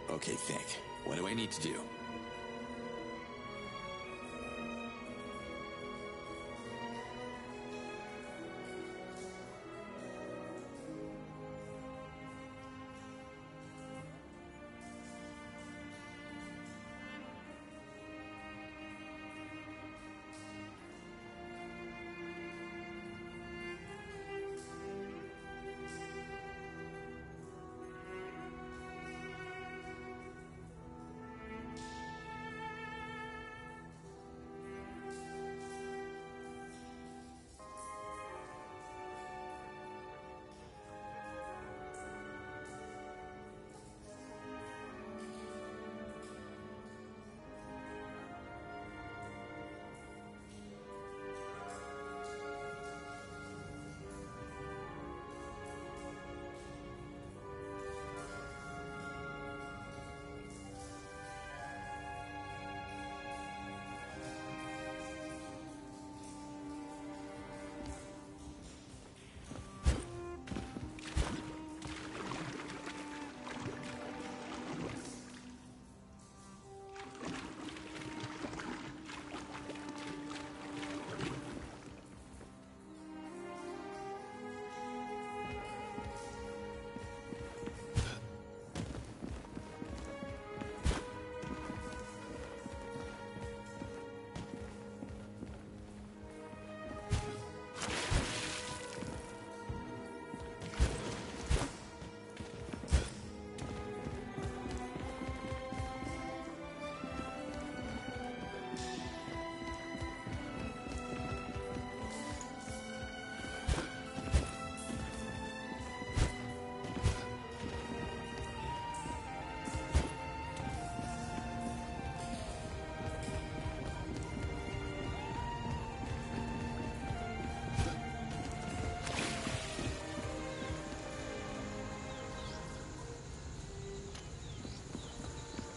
Okay, think. What do I need to do?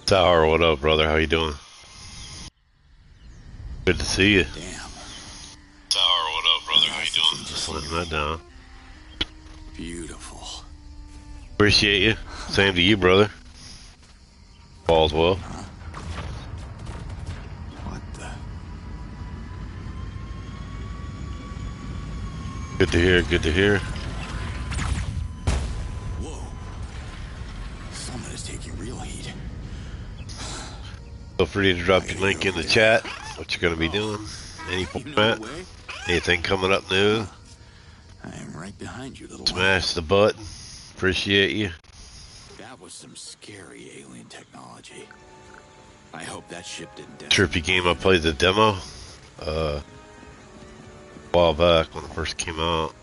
Tower, what up, brother? How you doing? Good to see you. Damn. Tower, what up, brother? How you doing? Just letting that down. Beautiful. Appreciate you. Same to you, brother. All's well. Huh? What the? Good to hear, good to hear. Whoa. Someone is taking real heat. Feel free to drop your link in the chat. What you're going to be doing. Any format. Anything coming up new. I am right behind you, little Smash the button. Appreciate you. That was some scary alien technology. I hope that ship didn't die. Trippy game. I played the demo a while back when it first came out.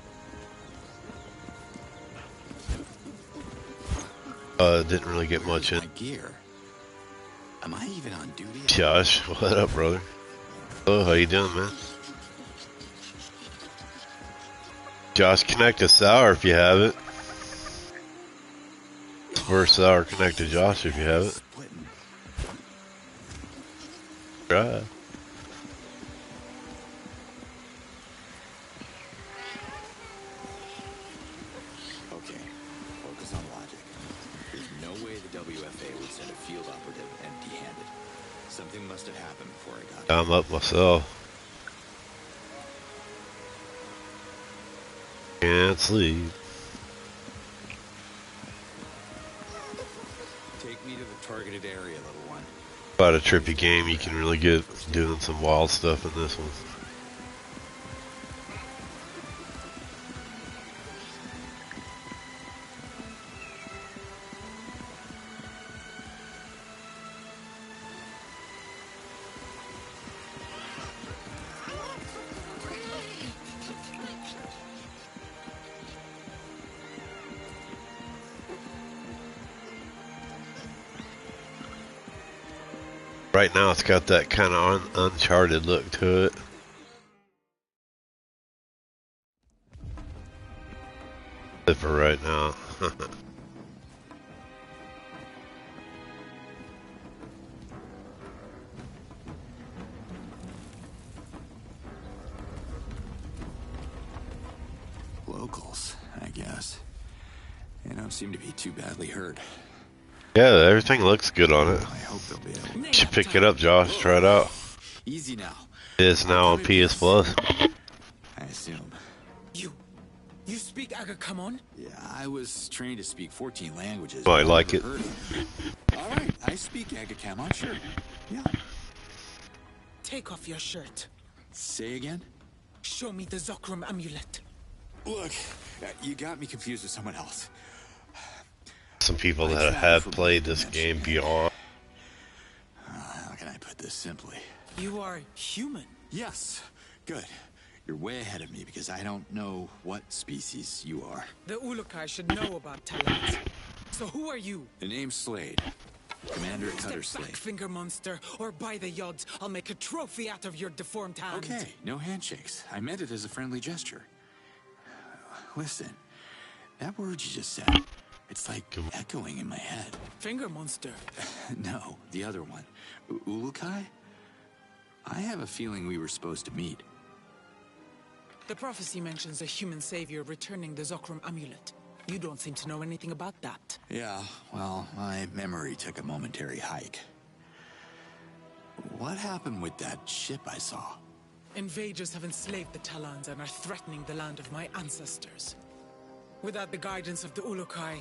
Didn't really get much in. My gear. Am I even on duty? Josh, what up, brother? Hello, how you doing, man? Josh, connect to Sour if you have it. First Sour, connect to Josh if you have it. Try. Okay, focus on logic. There's no way the WFA would send a field operative empty-handed. Something must have happened before I got here. I'm up myself. Can't sleep. Take me to the targeted area, little one. About a trippy game, you can really get doing some wild stuff in this one. Right now it's got that kind of uncharted look to it. For right now. Locals, I guess. They don't seem to be too badly hurt. Yeah, everything looks good on it. I hope they'll be able. You should pick it up, Josh. Try it out. Easy now. It is now on PS Plus. I assume. You speak Agakamon? Yeah, I was trained to speak 14 languages. Might but like I've it. never heard of All right, I speak Agakamon, sure. Yeah. Take off your shirt. Say again? Show me the Zokrum amulet. Look, you got me confused with someone else. Some people that have played this game beyond. How can I put this simply? You are human. Yes, good. You're way ahead of me because I don't know what species you are. The Ulukai should know about talents. So who are you? The name's Slade. Commander at Cutter Step back, Slade. finger monster, or by the yods, I'll make a trophy out of your deformed hand. Okay, no handshakes. I meant it as a friendly gesture. Listen, that word you just said, it's like echoing in my head. Finger monster. No, the other one. Ulukai? I have a feeling we were supposed to meet. The prophecy mentions a human savior returning the Zokrum amulet. You don't seem to know anything about that. Yeah, well, my memory took a momentary hike. What happened with that ship I saw? Invaders have enslaved the Talons and are threatening the land of my ancestors. Without the guidance of the Ulukai,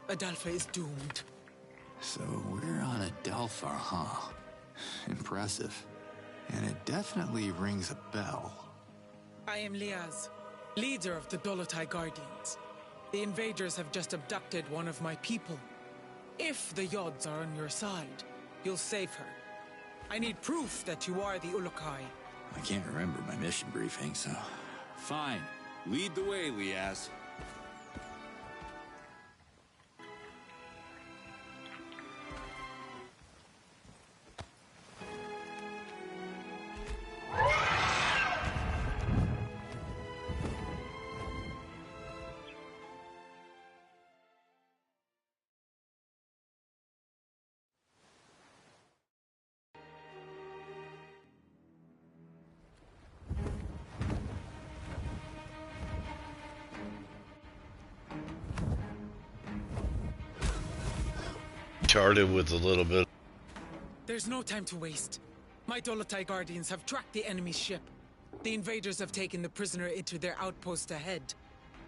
Adalfa is doomed. So we're on Adelphar, huh? Impressive. And it definitely rings a bell. I am Liaz, leader of the Dolotai Guardians. The invaders have just abducted one of my people. If the Yods are on your side, you'll save her. I need proof that you are the Ulukai. I can't remember my mission briefing, so... Fine. Lead the way, Liaz. Charted with a little bit. There's no time to waste. My Dolotai Guardians have tracked the enemy's ship. The invaders have taken the prisoner into their outpost ahead.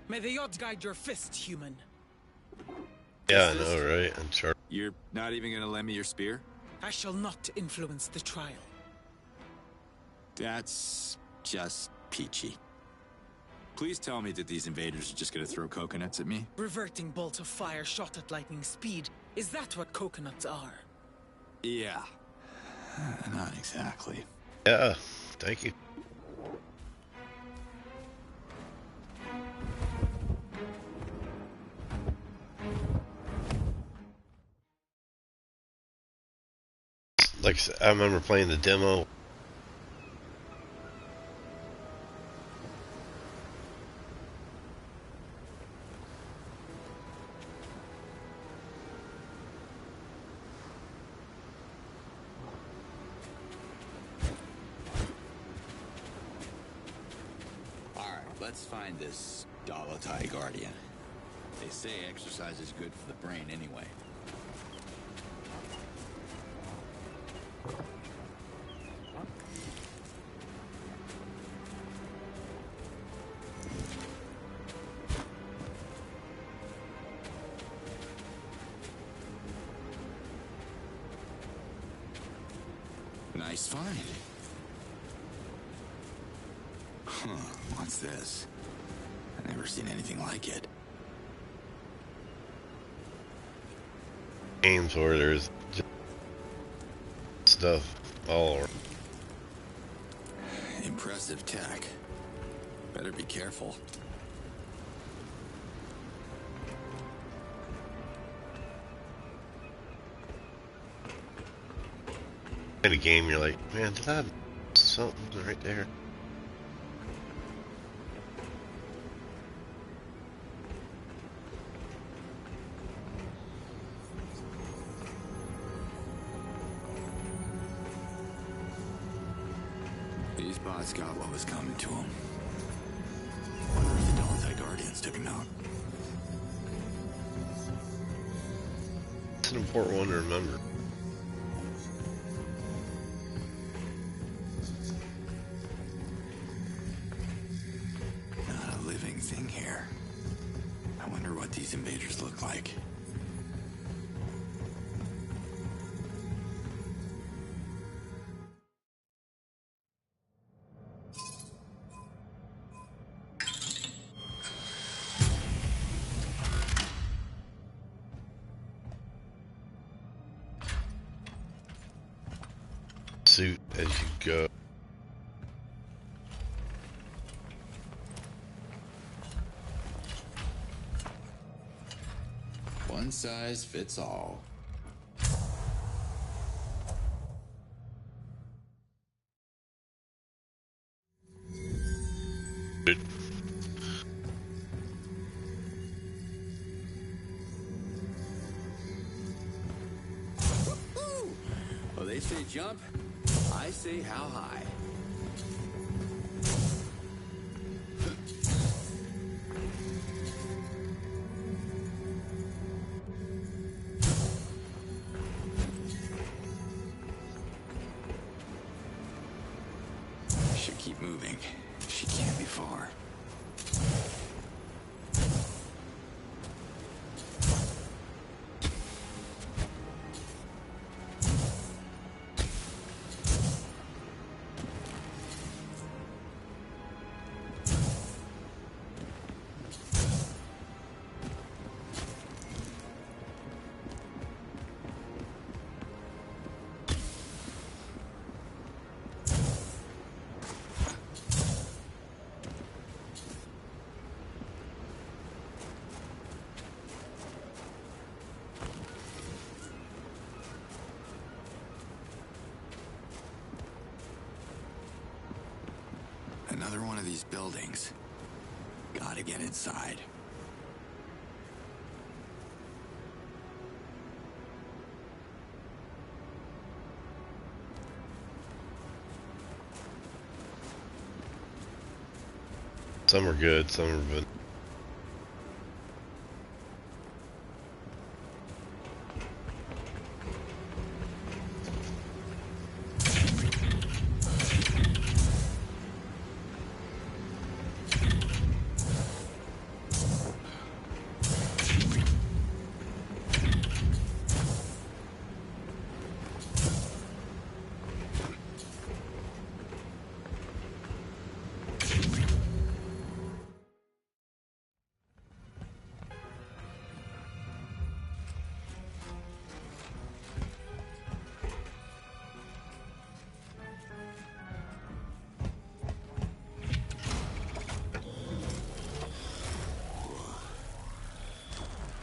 May the Yods guide your fist, human. Yeah, I know, right? I'm charted. You're not even gonna lend me your spear? I shall not influence the trial. That's just peachy. Please tell me that these invaders are just gonna throw coconuts at me? Reverting bolt of fire shot at lightning speed. Is that what coconuts are? Yeah. Not exactly. Yeah, thank you. Like I said, I remember playing the demo. Let's find this Dolotai Guardian. They say exercise is good for the brain anyway. Nice find. Huh, what's this? I've never seen anything like it. Games where there's just stuff all over. Impressive tech. Better be careful. In a game, you're like, man, did I have something right there? These bots got what was coming to them. Wonder if the Dolotai Guardians took him out. an important one to remember. Not a living thing here. I wonder what these invaders look like. Suit as you go. One size fits all. Good. Well, they say jump. I say how high. Should keep moving. She can't be far. Another one of these buildings. Gotta get inside. Some are good, some are bad.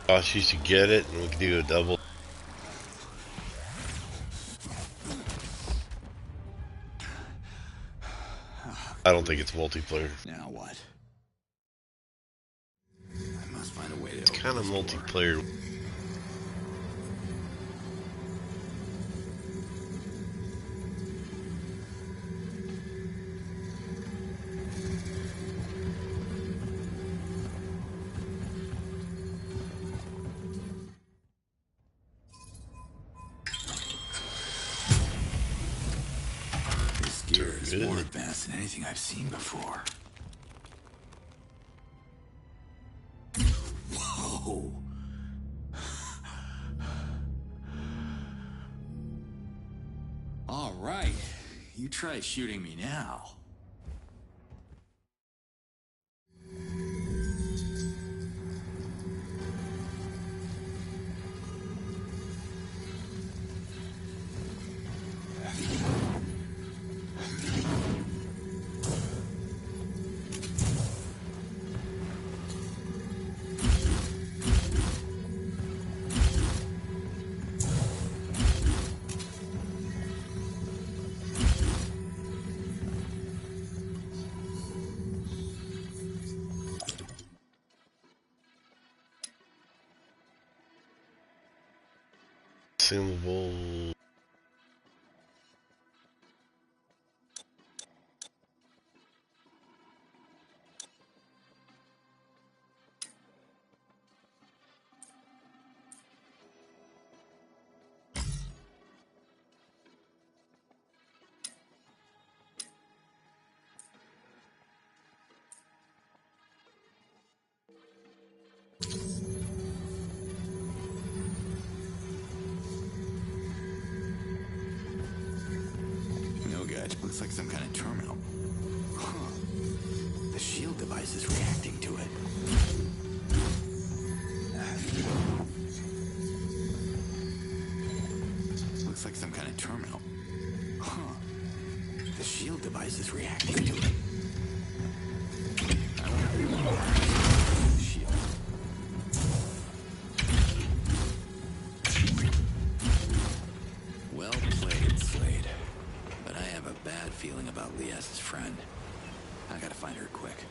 Josh, you should get it, and we can do a double. I don't think it's multiplayer. Now what? I must find a way to. It's kind of multiplayer. Gear is more advanced than anything I've seen before. Whoa! All right, you try shooting me now. Consumable. Looks like some kind of terminal. Huh. The shield device is reacting to it. Looks like some kind of terminal. Huh. The shield device is reacting to it. I wonder if the shield. Well played, Slade. But I have a bad feeling about Lias's friend. I gotta find her quick.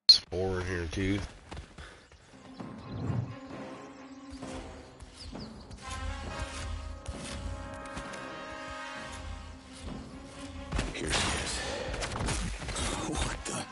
Spore in here too. Here she is. What the?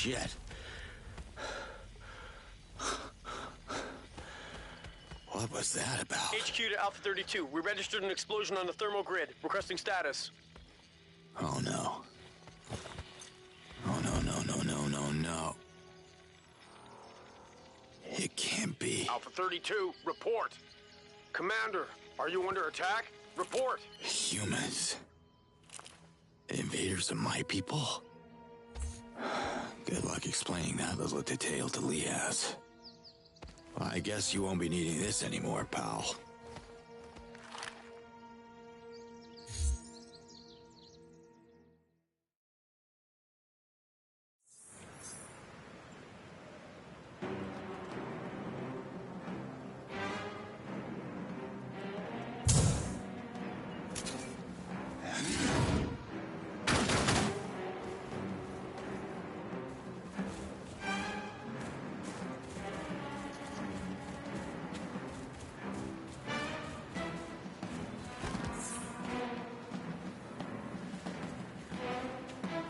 Shit. What was that about? HQ to Alpha 32. We registered an explosion on the thermal grid. Requesting status. Oh no. Oh no. It can't be. Alpha 32, report. Commander, are you under attack? Report. Humans. Invaders of my people? Good luck explaining that little detail to Lias. Well, I guess you won't be needing this anymore, pal.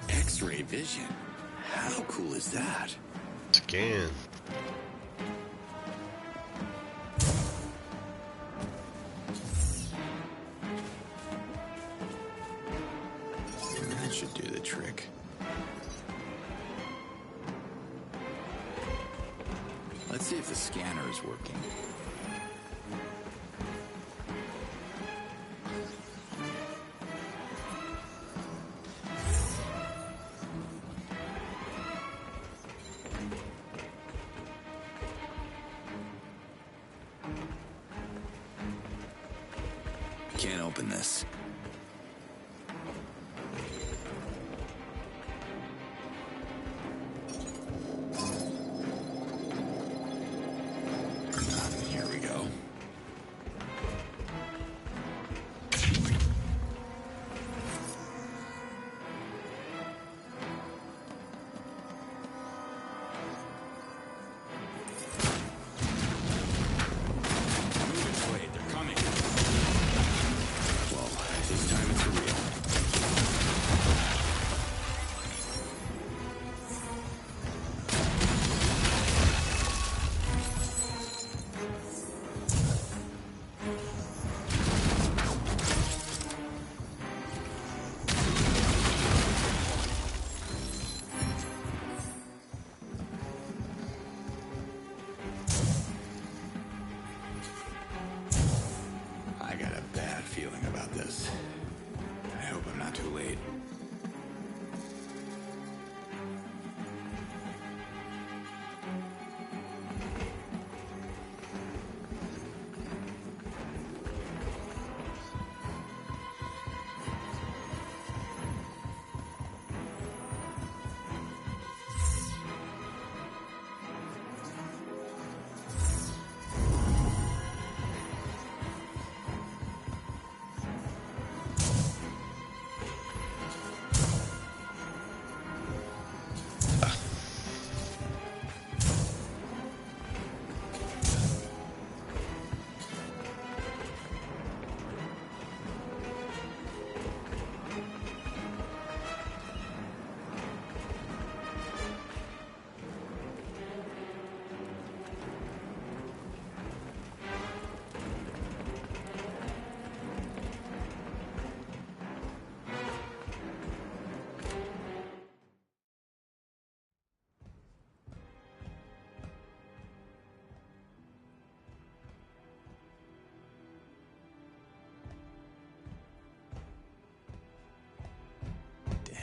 X-ray vision. How cool is that? Scan. That should do the trick. Let's see if the scanner is working. open this. Here we go.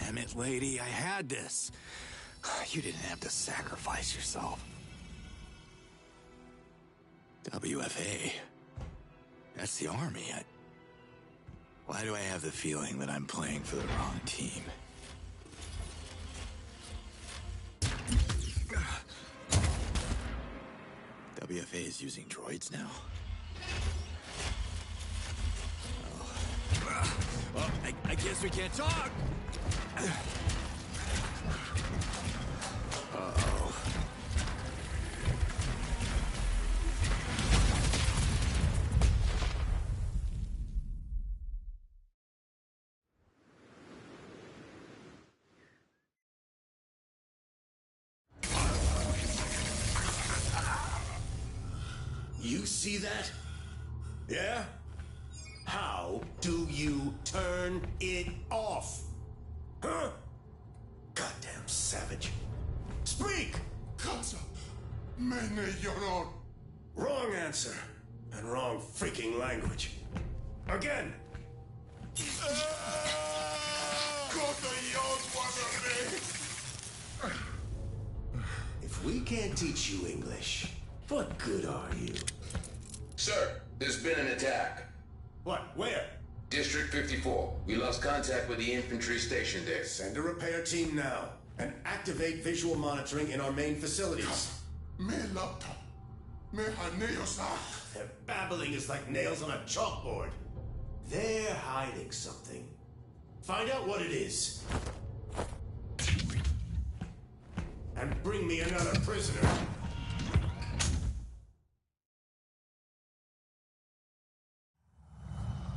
Damn it, lady, I had this. You didn't have to sacrifice yourself. WFA. That's the army. Why do I have the feeling that I'm playing for the wrong team? WFA is using droids now? Well, I guess we can't talk! Uh-oh. You see that? Yeah? How do you turn it off? Huh? Goddamn savage. Speak! Wrong answer. And wrong freaking language. Again! If we can't teach you English, what good are you? Sir, there's been an attack. What? Where? District 54. We lost contact with the infantry stationed there. Send a repair team now. And activate visual monitoring in our main facilities. Their babbling is like nails on a chalkboard. They're hiding something. Find out what it is. And bring me another prisoner.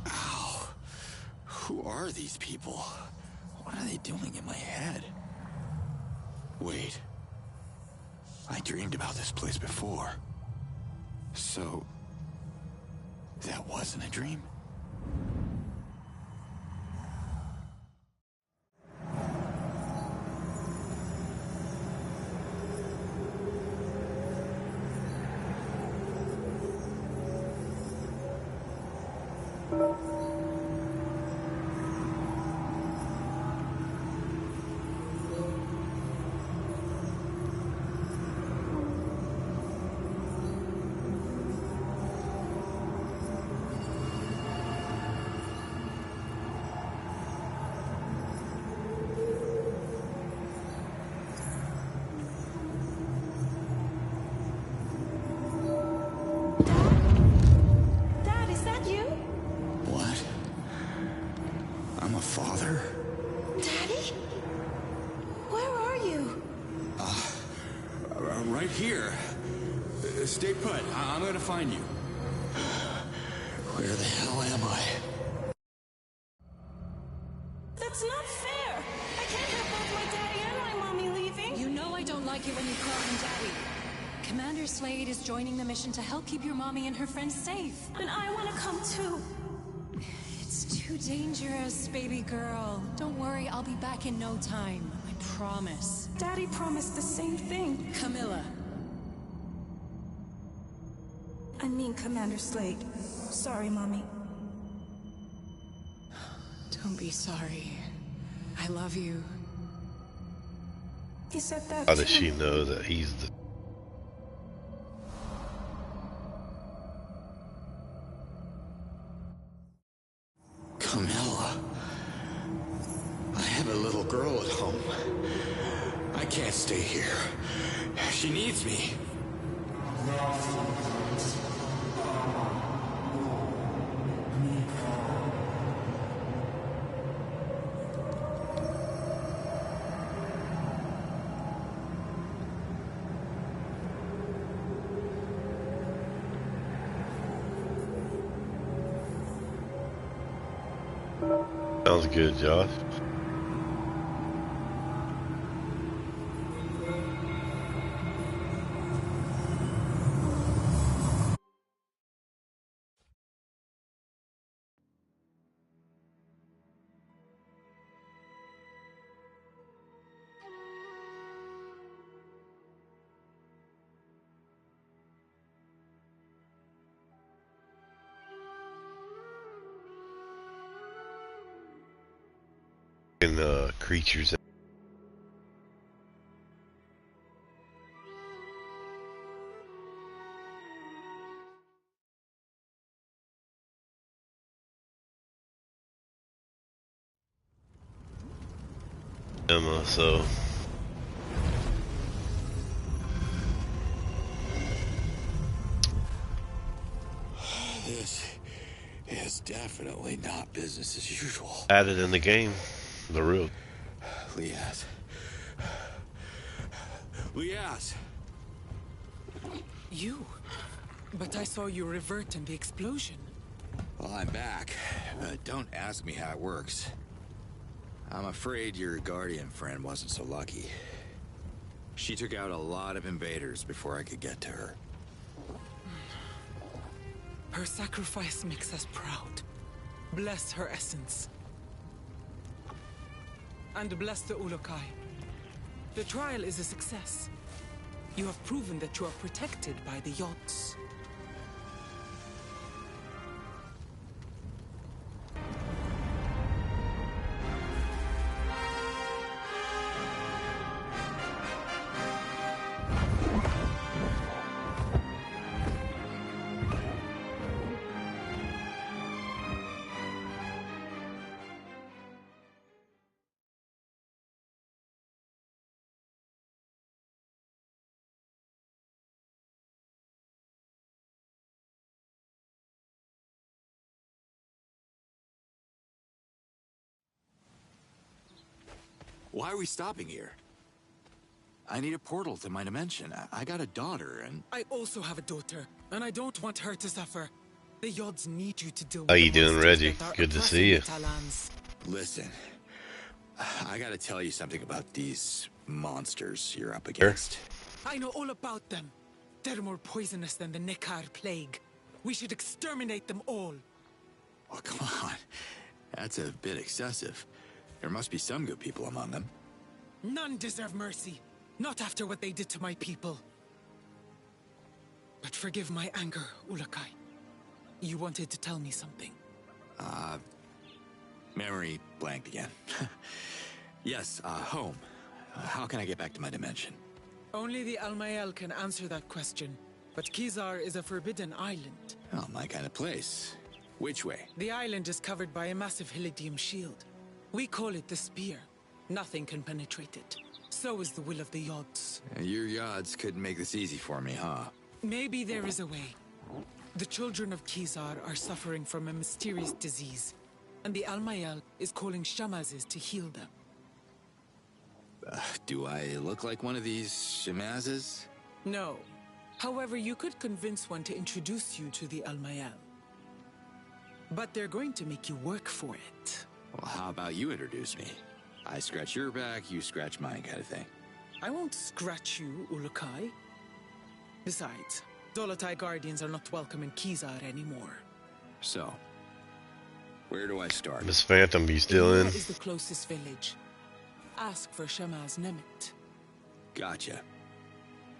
Ow. Who are these people? What are they doing in my head? Wait. I dreamed about this place before. So, that wasn't a dream? her? Daddy? Where are you? Right here. Stay put. I'm gonna find you. Where the hell am I? That's not fair! I can't have both my daddy and my mommy leaving! You know I don't like it when you call him Daddy. Commander Slade is joining the mission to help keep your mommy and her friends safe. And I want to come too. It's too dangerous, baby girl. Don't worry, I'll be back in no time. I promise. Daddy promised the same thing. Camilla. I mean Commander Slade. Sorry, Mommy. Don't be sorry. I love you. He said that How does too. she know that he's the... Camilla. I have a little girl at home. I can't stay here. She needs me. Sounds good, Josh. Creatures. Emma, so This is definitely not business as usual. added in the game, the real. Liaz. Liaz! You? But I saw you revert in the explosion. Well, I'm back. Don't ask me how it works. I'm afraid your guardian friend wasn't so lucky. She took out a lot of invaders before I could get to her. Her sacrifice makes us proud. Bless her essence. And bless the Ulukai. The trial is a success. You have proven that you are protected by the yachts. Why are we stopping here? I need a portal to my dimension. I got a daughter, and... I also have a daughter, and I don't want her to suffer. The Yods need you to deal with How the you doing, monsters Reggie? that are Good to oppressing see you. the Talans. Listen, I gotta tell you something about these monsters you're up against. I know all about them. They're more poisonous than the Nekar plague. We should exterminate them all. Oh, come on. That's a bit excessive. There must be some good people among them. None deserve mercy. Not after what they did to my people. But forgive my anger, Ulukai. You wanted to tell me something. Memory blanked again. Yes, home. How can I get back to my dimension? Only the Almael can answer that question. But Kizar is a forbidden island. Oh, my kind of place. Which way? The island is covered by a massive Hylidium shield. We call it the Spear. Nothing can penetrate it. So is the will of the Yods. Your Yods couldn't make this easy for me, huh? Maybe there is a way. The children of Kizar are suffering from a mysterious disease. and the Almayal is calling Shamazes to heal them. Do I look like one of these Shamazes? No. However, you could convince one to introduce you to the Almayal. But they're going to make you work for it. Well, how about you introduce me? I scratch your back, you scratch mine kind of thing. I won't scratch you, Ulukai. Besides, Dolotai Guardians are not welcome in Kizar anymore. So, where do I start? Miss Phantom be still in. Is the closest village. Ask for Shamaz Nemet. Gotcha.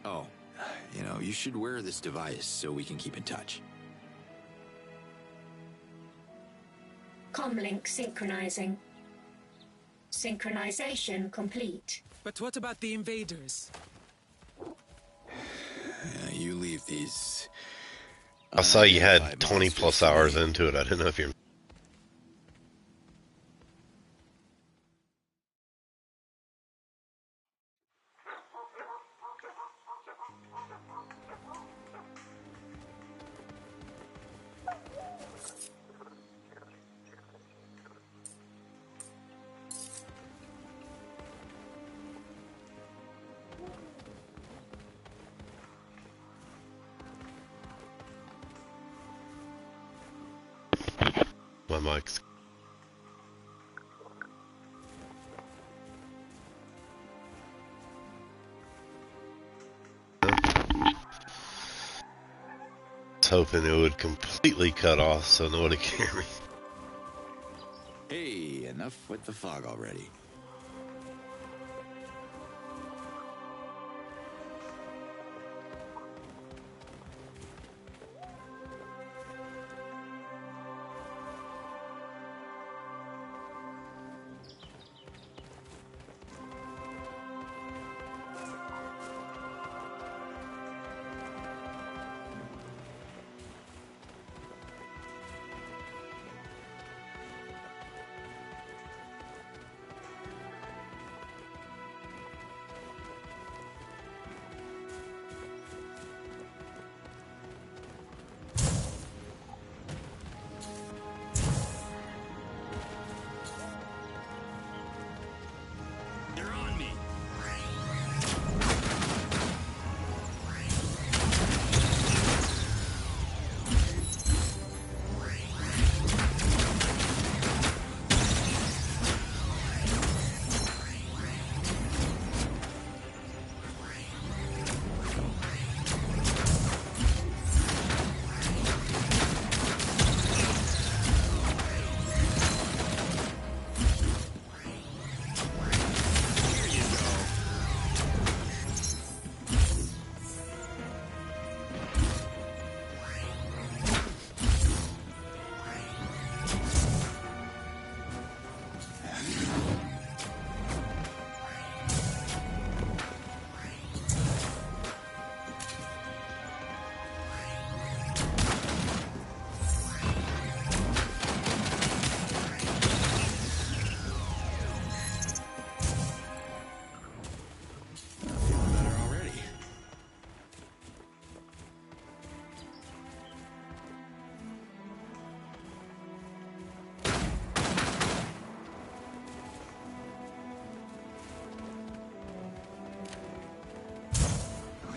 Oh, you know, you should wear this device so we can keep in touch. Comlink synchronizing. Synchronization complete. But what about the invaders? You leave these... I saw you had 20 plus hours into it. I didn't know if you're... My mic's... I was hoping it would completely cut off so nobody can hear me. Hey, enough with the fog already.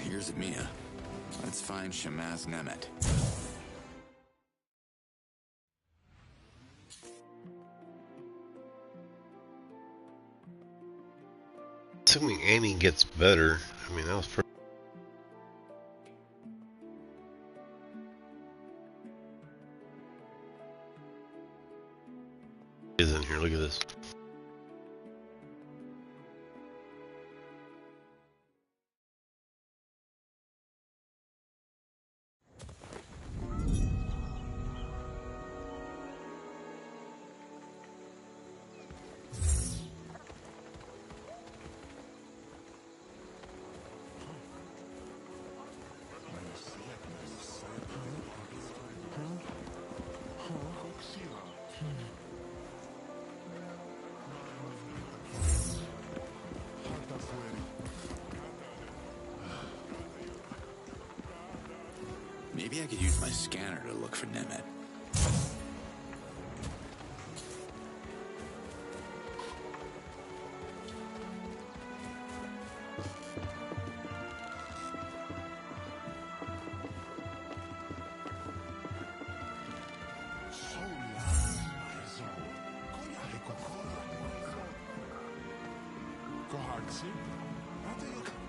Here's Mia. Let's find Shamaz Nemet. Assuming Annie gets better, I mean, that was pretty... Is in here, look at this. Maybe I could use my scanner to look for Nemet.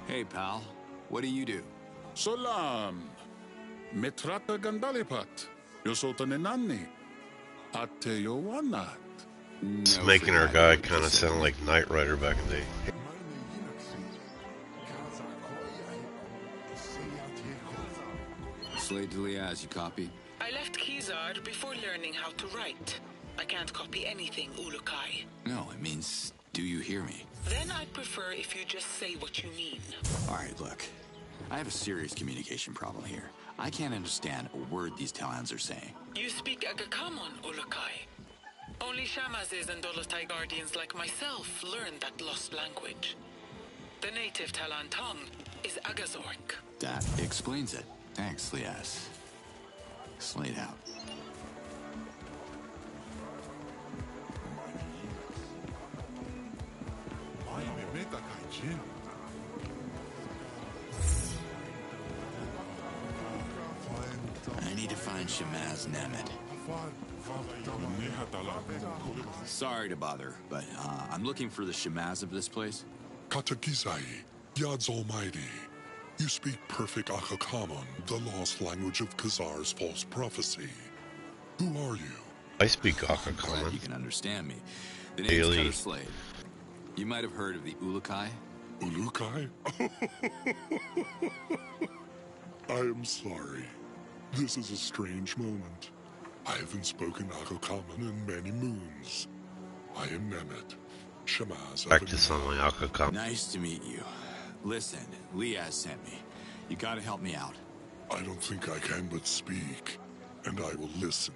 Hey, pal. What do you do? Salam. Metrata Gandalipat. Yosotanenani. Ateyowanat. It's making our guy kind of sound like Knight Rider back in the day. Slade Deliaz, you copy? I left Kizar before learning how to write. I can't copy anything, Ulukai. No, it means, do you hear me? Then I'd prefer if you just say what you mean. Alright, look. I have a serious communication problem here. I can't understand a word these Talons are saying. You speak Agakamon, Ulukai. Only Shamazes and Dolotai Guardians like myself learn that lost language. The native Talon tongue is Agazork. That explains it. Thanks, Lias. Slade out. I need to find Shamaz Nemeth. Sorry to bother, but I'm looking for the Shamaz of this place. Katakizai, Yad's Almighty. You speak perfect Akakamon, the lost language of Khazar's false prophecy. Who are you? I speak Glad Akakamon. you can understand me. The name's Cutter Slade. You might have heard of the Ulukai. Ulukai? I am sorry. This is a strange moment. I haven't spoken Akakamon in many moons. I am Nemeth, Shamaz. Practice on my Akakamon. Nice to meet you. Listen, Liaz sent me. You gotta help me out. I don't think I can but speak, and I will listen.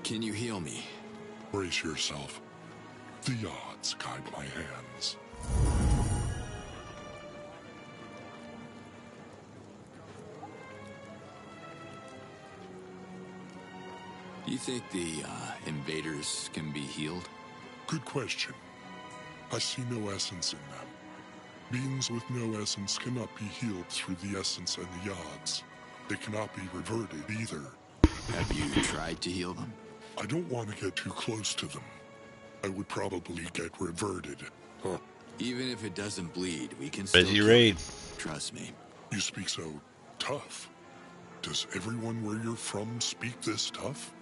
Can you heal me? Brace yourself. The odds guide my hands. You think the invaders can be healed? Good question. I see no essence in them. Beings with no essence cannot be healed through the essence and the odds. They cannot be reverted either. Have you tried to heal them? I don't want to get too close to them. I would probably get reverted. Huh. Even if it doesn't bleed, we can still Ready raid. Trust me. You speak so tough. Does everyone where you're from speak this tough?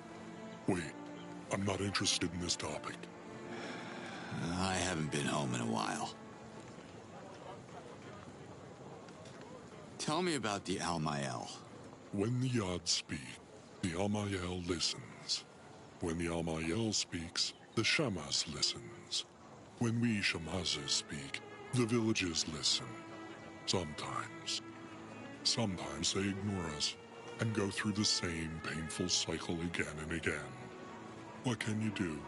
Wait, I'm not interested in this topic. I haven't been home in a while. Tell me about the Almael. When the odds speak, the Almael listens. When the Almael speaks, the Shamaz listens. When we Shamazes speak, the villages listen. Sometimes. Sometimes they ignore us and go through the same painful cycle again and again. What can you do?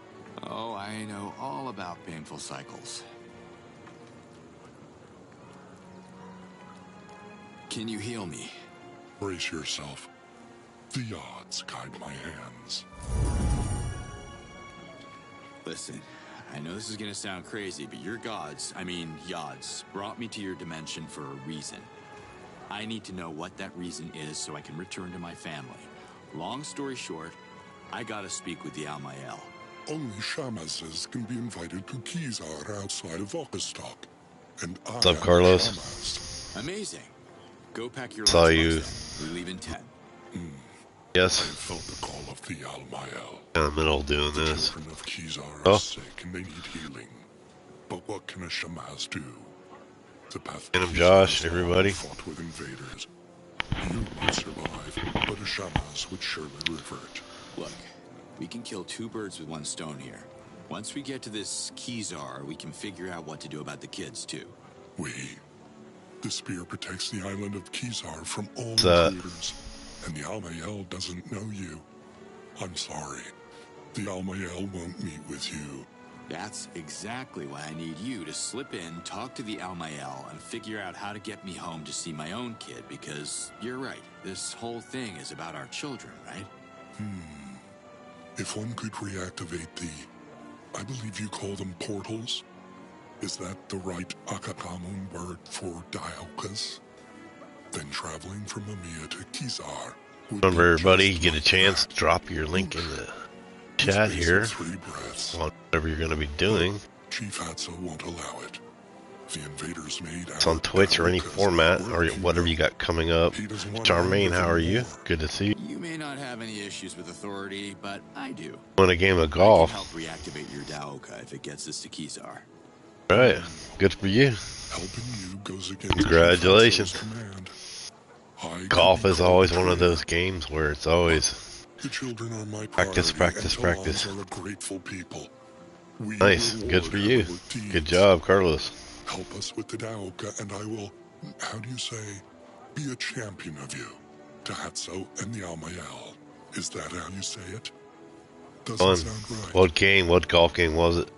Oh, I know all about painful cycles. Can you heal me? Brace yourself. The odds guide my hands. Listen, I know this is gonna sound crazy, but your gods, Yods, brought me to your dimension for a reason. I need to know what that reason is so I can return to my family. Long story short, I gotta speak with the Almael. Only Shamazes can be invited to Kizar outside of Okastok. And I What's up, Carlos? Shamaz. Amazing. Go pack your Saw lunchbox you. then. We leave in 10. Yes. I felt the call of the Almael. In the middle of doing The this. children of Kizar Oh. are sick and they need healing. But what can a Shamaz do? The path And to I'm Josh, Kizar everybody. fought with invaders. You might survive, but a Shamaz would surely revert. Look, we can kill two birds with one stone here. Once we get to this Kizar, we can figure out what to do about the kids, too. The spear protects the island of Kizar from all What's that? intruders, and the Almael doesn't know you. I'm sorry. The Almael won't meet with you. That's exactly why I need you to slip in, talk to the Almael, and figure out how to get me home to see my own kid, because you're right, this whole thing is about our children, right? If one could reactivate the I believe you call them portals. Is that the right Akakamun word for dialkas? Then traveling from Mamiya to Kizar. Remember, everybody, you get a chance, drop your link in the chat here on whatever you're going to be doing. Chief Hatso won't allow it. The invaders made it's on Twitch or any format, or whatever you got coming up. Charmaine, how are you? Good to see you. You may not have any issues with authority, but I do. Win a game of golf. I can help reactivate your Daoka if it gets us to Kizar. Right. Good for you. Helping you goes against Congratulations. Golf is always one of those games where it's always the children are my practice. Are a grateful people. Nice. Good for you. Good job, Carlos. Help us with the Daoka, and I will, how do you say, be a champion of you. To Hatso and the Almayel. Is that how you say it? Doesn't sound right. What golf game was it?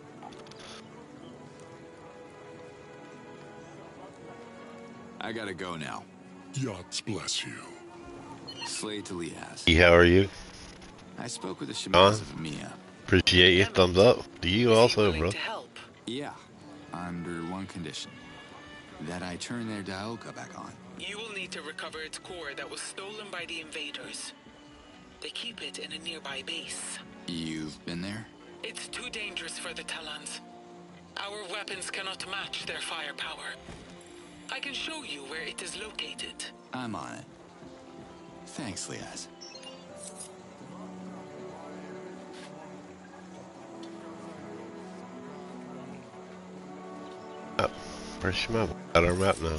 I gotta go now. Yachts bless you. Slay to Liaz. How are you? I spoke with the shamans of Mia. Appreciate you. Thumbs up. To you also, bro. Yeah, under one condition. That I turn their Daoka back on. You will need to recover its core that was stolen by the invaders. They keep it in a nearby base. You've been there? It's too dangerous for the Talons. Our weapons cannot match their firepower. I can show you where it is located. I'm on it. Thanks, Liaz. Oh, where's your map? Got our map now.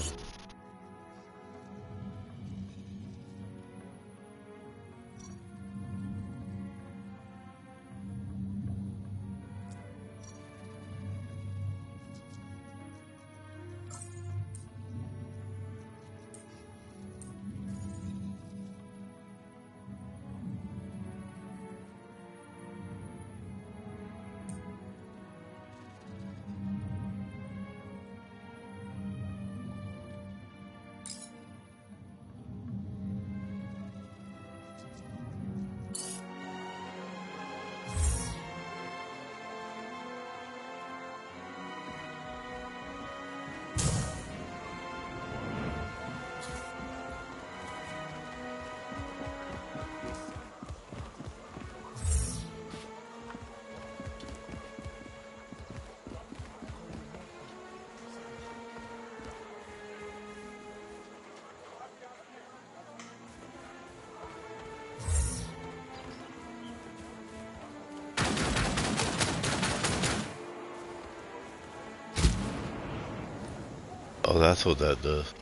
Oh, that's what that does.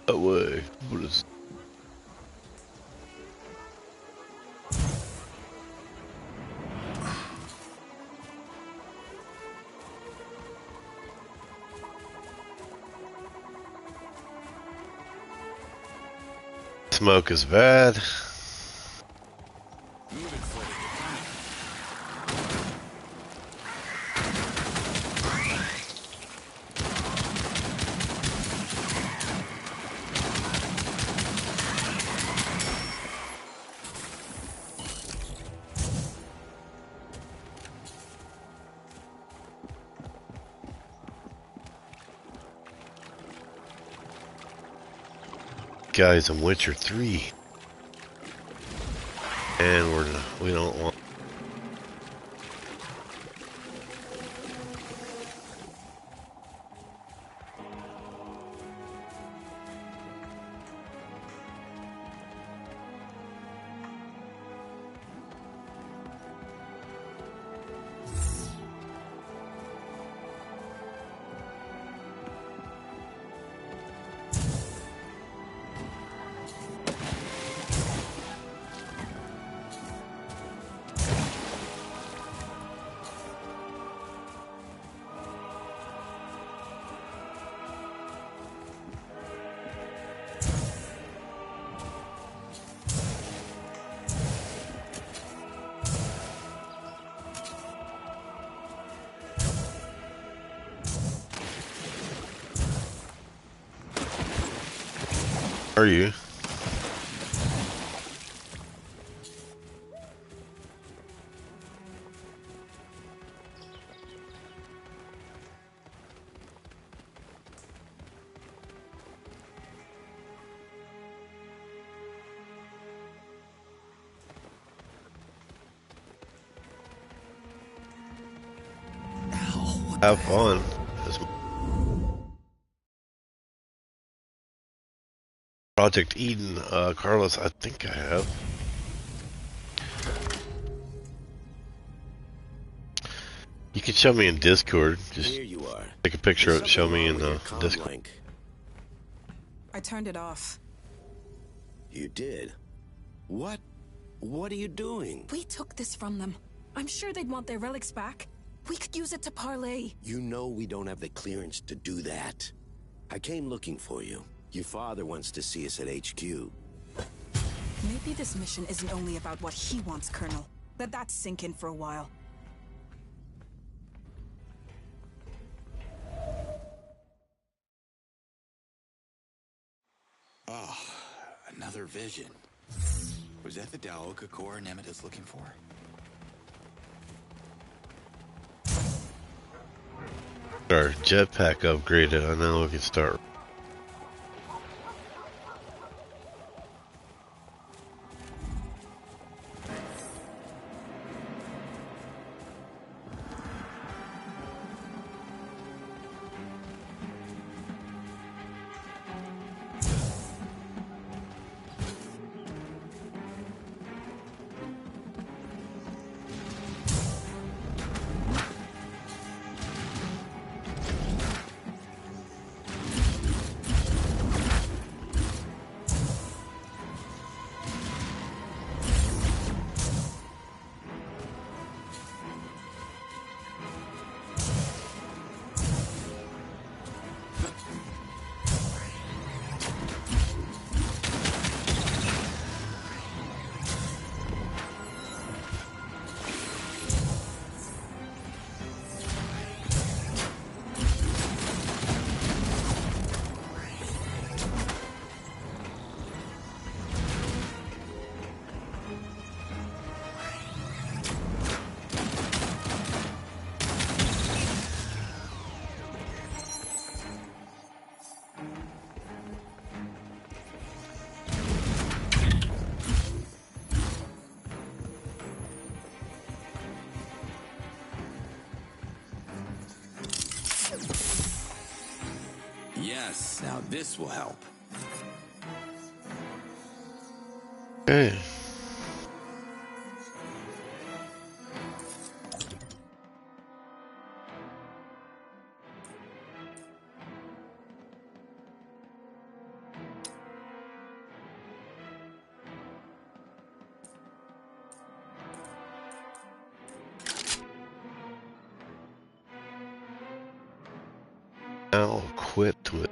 That way. What is... Smoke is bad. Guys in Witcher 3, and we don't want. are you? Have fun. Project Eden, Carlos, I think I have. You can show me in Discord. Just Here you are. take a picture of it, show me in Discord. Link. I turned it off. You did? What? What are you doing? We took this from them. I'm sure they'd want their relics back. We could use it to parlay. You know we don't have the clearance to do that. I came looking for you. Your father wants to see us at HQ. Maybe this mission isn't only about what he wants, Colonel. Let that sink in for a while. Oh, another vision. Was that the Daoka core Nemeta's looking for? Our jetpack upgraded. I know we can start. Yes, now this will help. Okay. Now quit to it.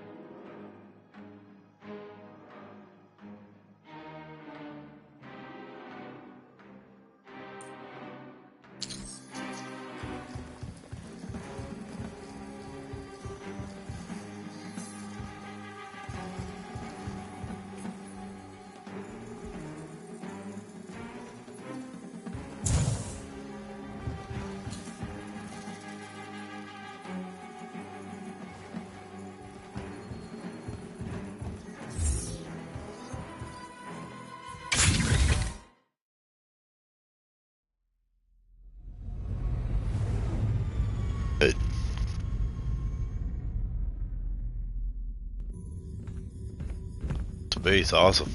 The base, awesome.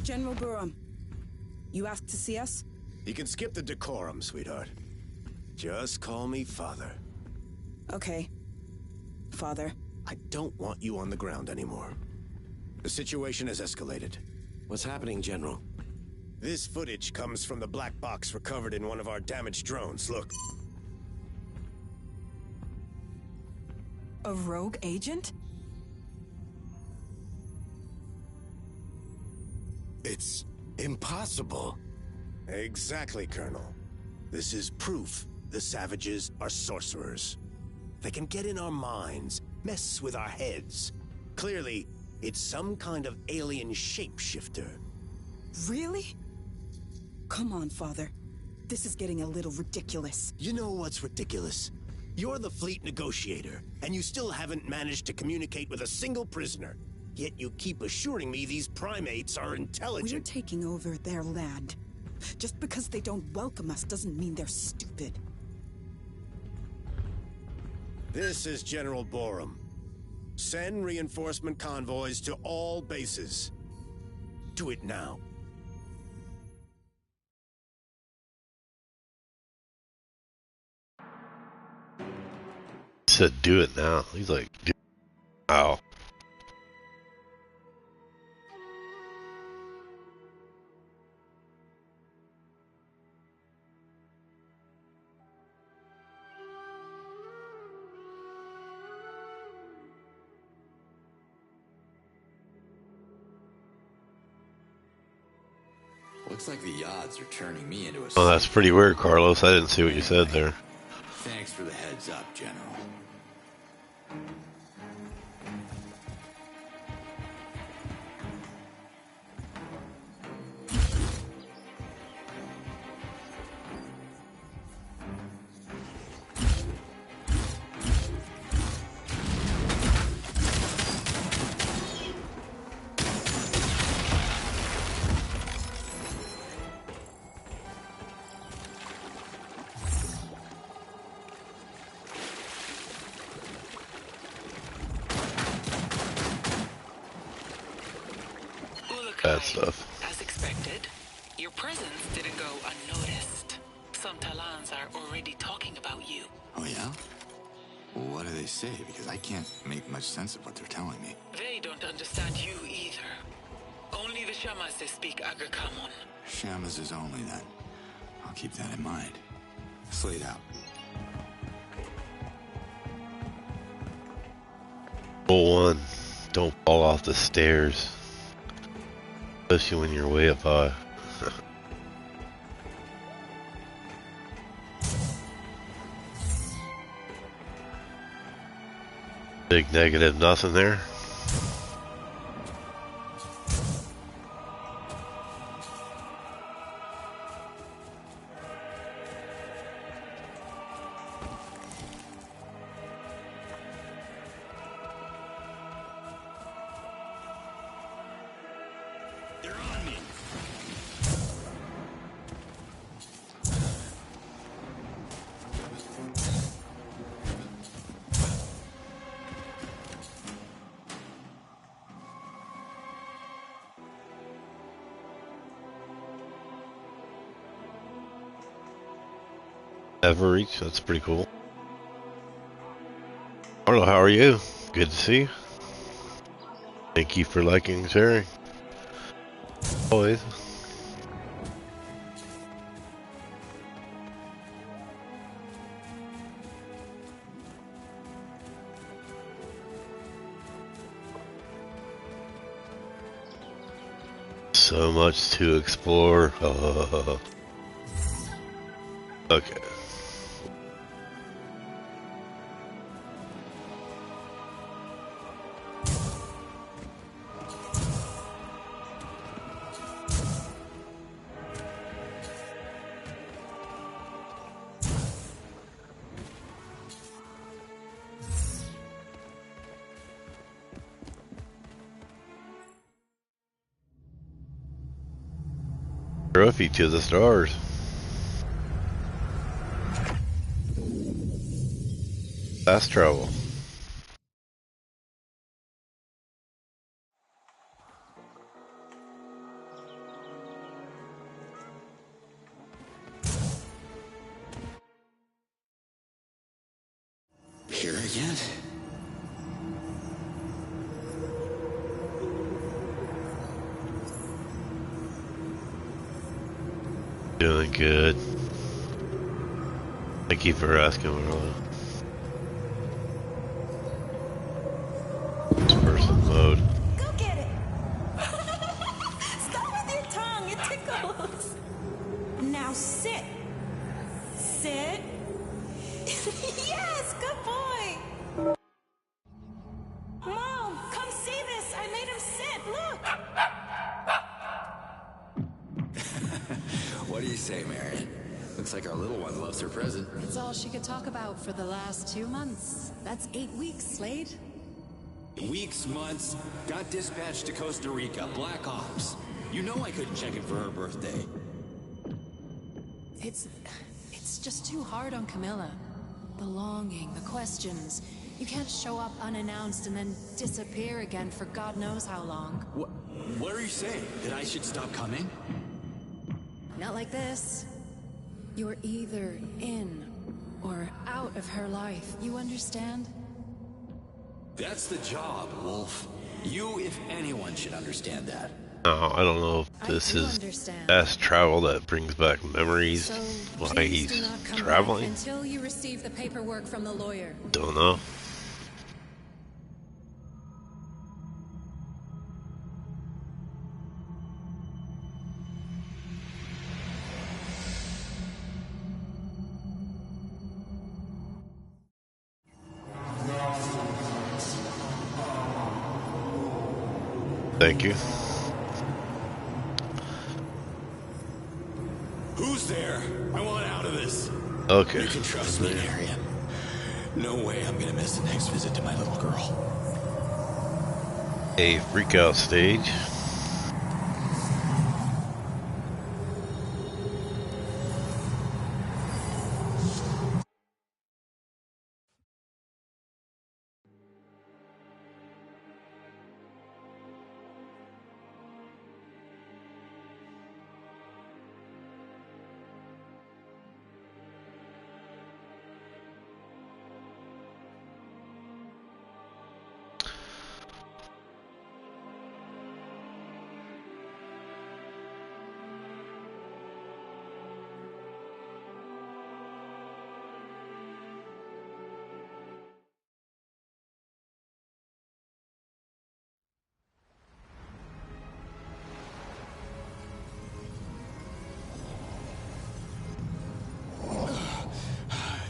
General Burham, you asked to see us? You can skip the decorum, sweetheart. Just call me Father. Okay. Father. I don't want you on the ground anymore. The situation has escalated. What's happening, General? This footage comes from the black box recovered in one of our damaged drones. Look. A rogue agent? It's impossible. Exactly, Colonel. This is proof The savages are sorcerers. They can get in our minds, mess with our heads. Clearly, it's some kind of alien shapeshifter. Really? Come on, Father. This is getting a little ridiculous. You know what's ridiculous? You're the fleet negotiator, and you still haven't managed to communicate with a single prisoner. Yet you keep assuring me these primates are intelligent. We're taking over their land. Just because they don't welcome us doesn't mean they're stupid. This is General Borum. Send reinforcement convoys to all bases. Do it now. Said do it now. He's like, do it now. Looks like the Yods are turning me into a... Oh, that's pretty weird, Carlos. I didn't see what you said there. Thanks for the heads up, General. Bad stuff. As expected, your presence didn't go unnoticed. Some Talans are already talking about you. Oh, yeah? Well, what do they say? Because I can't make much sense of what they're telling me. They don't understand you either. Only the Shamas they speak Agricommon. Shamas is only then. I'll keep that in mind. Slate out. Rule 1. Don't fall off the stairs. Especially when you're way up high. Big negative nothing there. Ever reach? That's pretty cool. Arlo, how are you? Good to see you. Thank you for liking and sharing. Always. So much to explore. Okay. Trophy to the stars. Fast travel. Here again? Doing good. Thank you for asking, Marla. First person mode. Go get it! Stop with your tongue, it tickles! Now sit. Sit. Yes, good boy. Mom, come see this. I made him sit. Look. What do you say, Marion? Looks like our little one loves her present. It's all she could talk about for the last 2 months. That's 8 weeks, Slade. Weeks, months, got dispatched to Costa Rica, Black Ops. You know I couldn't check in for her birthday. It's just too hard on Camilla. The longing, the questions. You can't show up unannounced and then disappear again for God knows how long. What are you saying? That I should stop coming? Not like this. You're either in or out of her life. You understand? That's the job, Wolf. You, if anyone, should understand that. No, I don't know if this is fast travel that brings back memories So while please he's do not come traveling. back until you receive the paperwork from the lawyer. Don't know. Thank you. Who's there? I want out of this. Okay. You can trust me, Marion. No way I'm gonna miss the next visit to my little girl. A freakout stage.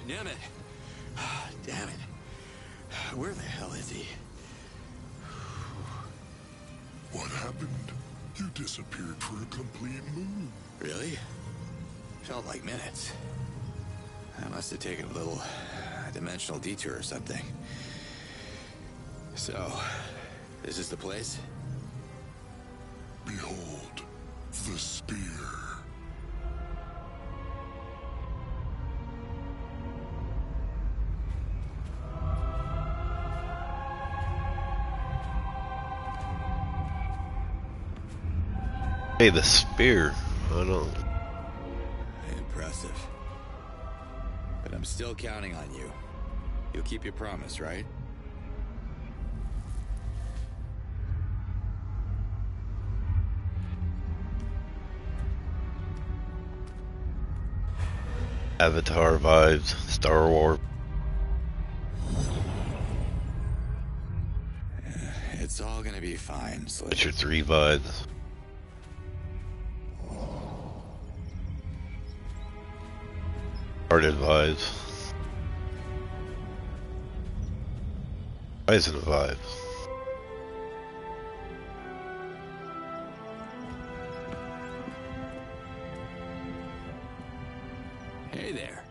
Damn it. Damn it. Where the hell is he? What happened? You disappeared for a complete moon. Really? Felt like minutes. I must have taken a little dimensional detour or something. So, this is the place? Behold, the spear. Hey, the spear. I don't. Impressive. But I'm still counting on you. You'll keep your promise, right? Avatar vibes, Star Wars. It's all gonna be fine, Slade. Witcher 3 vibes. Hearted vibes. Rising vibes. Hey there.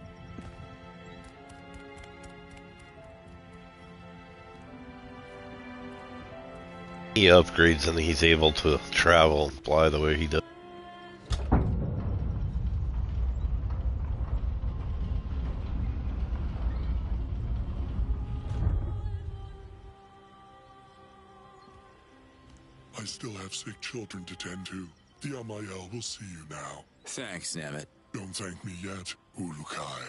He upgrades and he's able to travel and fly the way he does. I still have sick children to tend to. The Amael will see you now. Thanks, Nemeth. Don't thank me yet, Ulukai.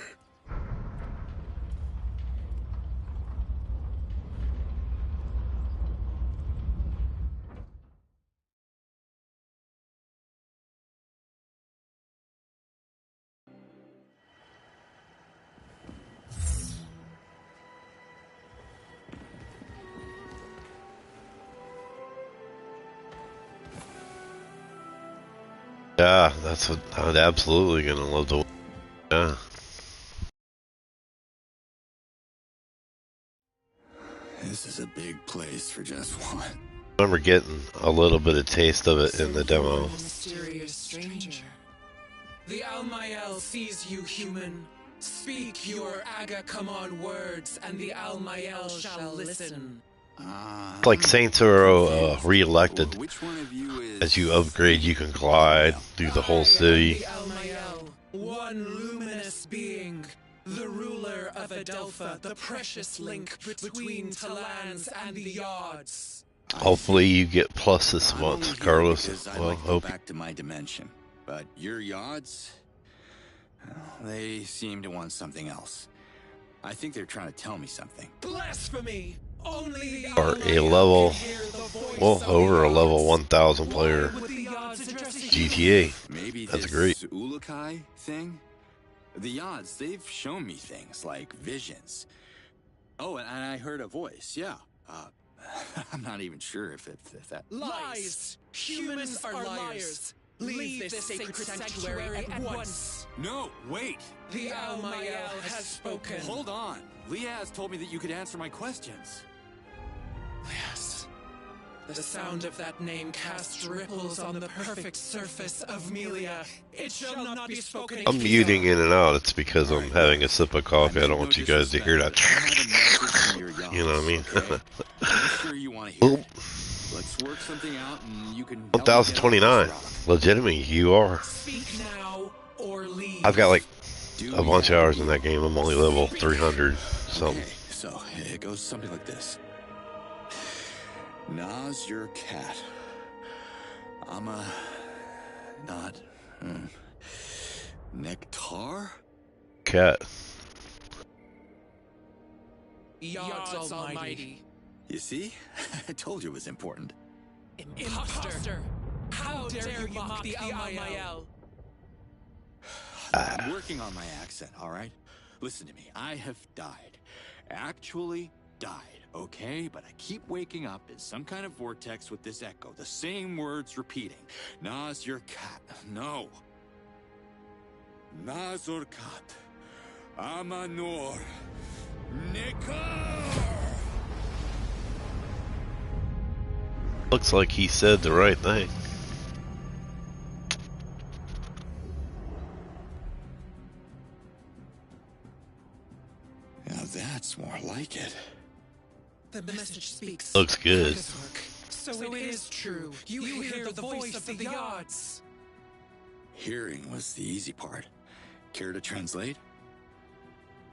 Yeah, that's what I'm absolutely gonna love to. Yeah. This is a big place for just one. I remember getting a little bit of taste of it in the demo. Mysterious stranger. The Almael sees you, human. Speak your Aga-Kamon words, and the Almael shall listen. It's like Saints are re-elected. As you upgrade, you can glide through the whole city. The Almael, one luminous being, the ruler of Adelpha, the precious link between Talans and the Yods. Hopefully you get plus this month, Carlos. I'd Well, like to go hope. back to my dimension, but your Yods, well, they seem to want something else. I think they're trying to tell me something. Blasphemy! Only the Or a level, well, over a level 1,000 player GTA. Maybe That's this great. Ulukai thing? The Yods, they've shown me things like visions. Oh, and I heard a voice, yeah. I'm not even sure if that... Lies! Humans are liars! Leave this sacred sanctuary at once! No, wait! The Almael has spoken. Hold on! Liaz told me that you could answer my questions. Liaz. The sound of that name casts ripples on the perfect surface of Melia. It shall not be spoken again. I'm muting in and out. It's because I'm having a sip of coffee. I don't want you guys to hear that. You know what I mean? I'm sure you want to hear it. Let's work something out and you can... 1,029. Legitimately, you are. Speak now or leave. I've got like a bunch of hours in that game. I'm only level 300 something. Okay, so it goes something like this. Na's your cat. I'm a... not... Nectar? Cat. Yods Almighty. You see? I told you it was important. Imposter! How dare you mock the Almael? I'm working on my accent, alright? Listen to me. I have died. Actually died, okay? But I keep waking up in some kind of vortex with this echo. The same words repeating. Na's your cat. No. Nazor kat. Amanor. Nikar! Looks like he said the right thing. Now that's more like it. The message speaks. Looks good. So it is true. You hear the voice of the Yods. Hearing was the easy part. Care to translate?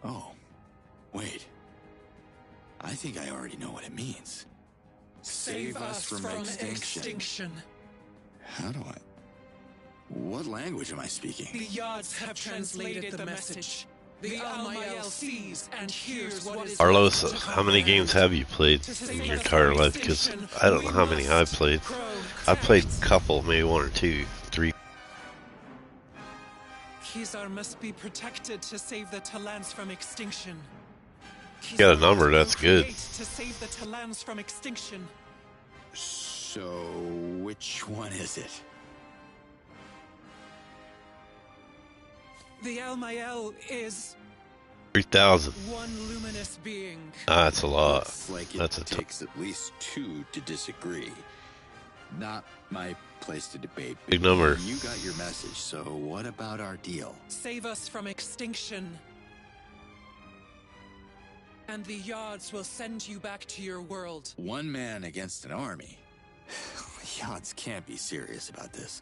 Oh, wait. I think I already know what it means. Save us from extinction. How do I... What language am I speaking? The Yods have translated the message. The Almael sees and hears what is... Carlos, how many games have you played in your entire life? Because I don't know how many I've played. I've played a couple, maybe 1 or 2, 3. Kizar must be protected to save the Talans from extinction. Got a number, that's good. To save the Talans from extinction. So, which one is it? The Almael is 3,000. one luminous being. Ah, that's a lot. Looks like That's it takes at least 2 to disagree. Not my place to debate. But big number. You got your message, so what about our deal? Save us from extinction. And the Yods will send you back to your world. One man against an army? Yods can't be serious about this.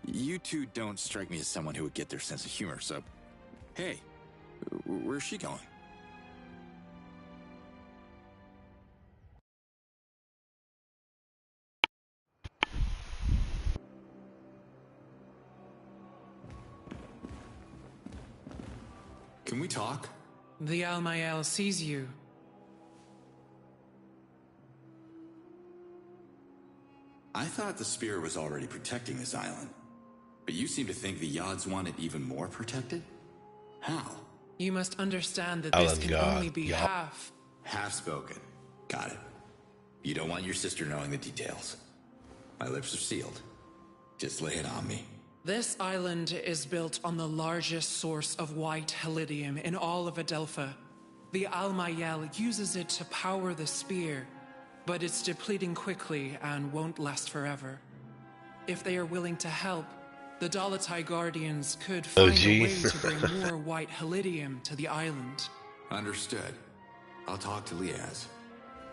You two don't strike me as someone who would get their sense of humor, so... Hey, where's she going? Can we talk? The Almael sees you. I thought the Spear was already protecting this island. But you seem to think the Yods want it even more protected? How? You must understand that this can only be half. Half-spoken. Got it. You don't want your sister knowing the details. My lips are sealed. Just lay it on me. This island is built on the largest source of white helidium in all of Adelpha. The Almayel uses it to power the spear, but it's depleting quickly and won't last forever. If they are willing to help, the Dolotai Guardians could find a way to bring more white Helidium to the island. Understood. I'll talk to Liaz.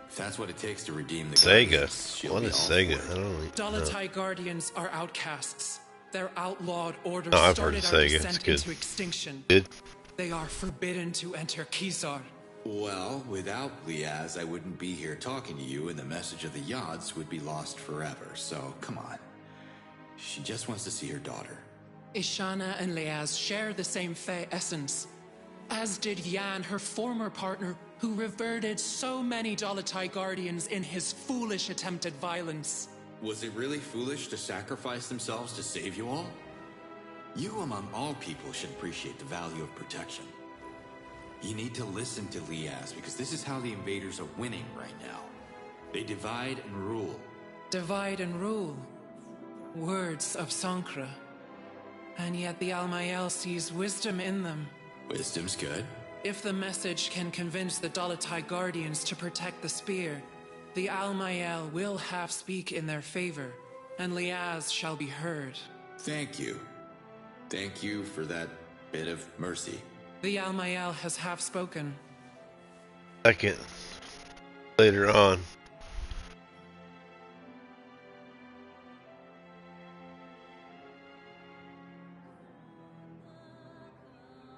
If that's what it takes to redeem the Sega. Guardians, she'll What be is all Sega? for it. I don't know. Dolotai Guardians are outcasts. Their outlawed order I've heard started of our Sega. It's descent good. into extinction. Good. They are forbidden to enter Kizar. Well, without Liaz, I wouldn't be here talking to you, and the message of the Yods would be lost forever. So, come on. She just wants to see her daughter. Ishana and Liaz share the same Fey essence, as did Yan, her former partner, who reverted so many Dolotai Guardians in his foolish attempt at violence. Was it really foolish to sacrifice themselves to save you all? You, among all people, should appreciate the value of protection. You need to listen to Liaz, because this is how the invaders are winning right now. They divide and rule. Divide and rule. Words of Sankra. And yet the Almayel sees wisdom in them. Wisdom's good. If the message can convince the Dolotai Guardians to protect the spear, the Almayel will half speak in their favor, and Liaz shall be heard. Thank you. Thank you for that bit of mercy. The Almayel has half spoken. Second. Later on.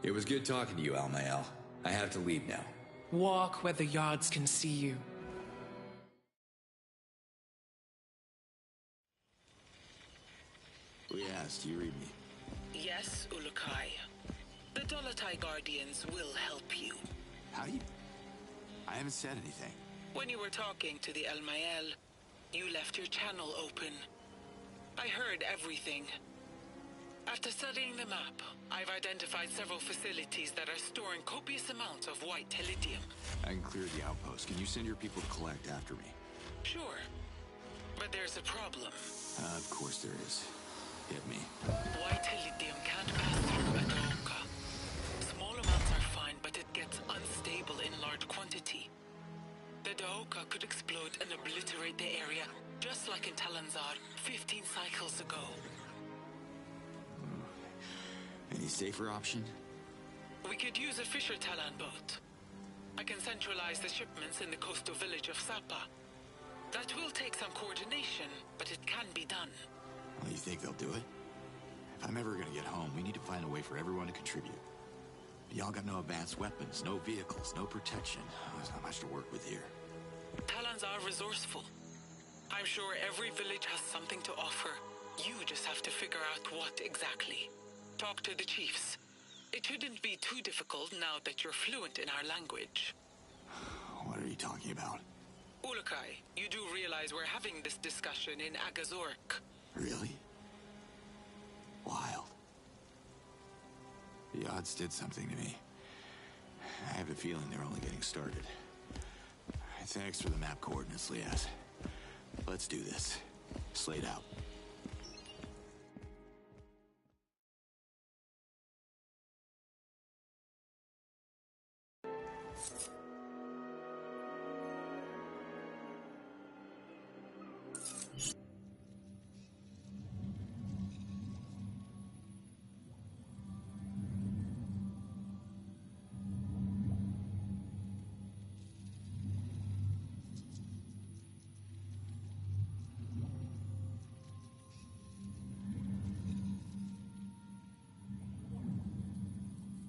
It was good talking to you, Almayel. I have to leave now. Walk where the Yods can see you. Liaz, do you read me? Yes, Ulukai. The Dolotai Guardians will help you. How do you... I haven't said anything. When you were talking to the Almayel, you left your channel open. I heard everything. After studying the map, I've identified several facilities that are storing copious amounts of white Helidium. I can clear the outpost. Can you send your people to collect after me? Sure. But there's a problem. Of course there is. Hit me. White Helidium can't pass through a Daoka. Small amounts are fine, but it gets unstable in large quantity. The Daoka could explode and obliterate the area, just like in Talanzar 15 cycles ago. Any safer option? We could use a Fisher Talan boat. I can centralize the shipments in the coastal village of Sapa. That will take some coordination, but it can be done. Well, you think they'll do it? If I'm ever gonna get home, we need to find a way for everyone to contribute. Y'all got no advanced weapons, no vehicles, no protection. There's not much to work with here. Talans are resourceful. I'm sure every village has something to offer. You just have to figure out what exactly. Talk to the chiefs. It shouldn't be too difficult now that you're fluent in our language. What are you talking about? Ulukai, you do realize we're having this discussion in Agazork. Really? Wild. The odds did something to me. I have a feeling they're only getting started. Thanks for the map coordinates, Liaz. Let's do this. Slate out.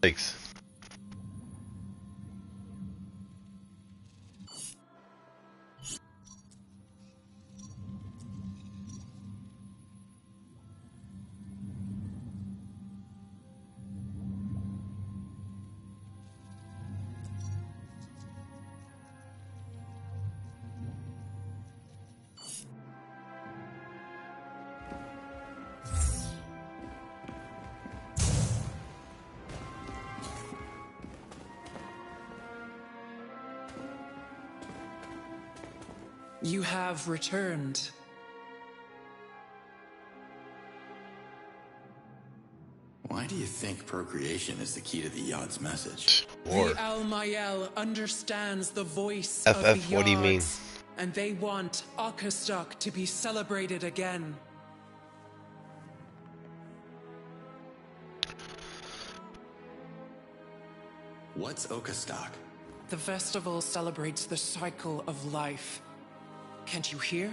Thanks. You have returned. Why do you think think procreation is the key to the Yod's message? The Al-Mayel understands the voice of the FF, what do you mean? Yods, and they want OUTCAST-A to be celebrated again. What's OUTCAST-A? The festival celebrates the cycle of life. Can't you hear?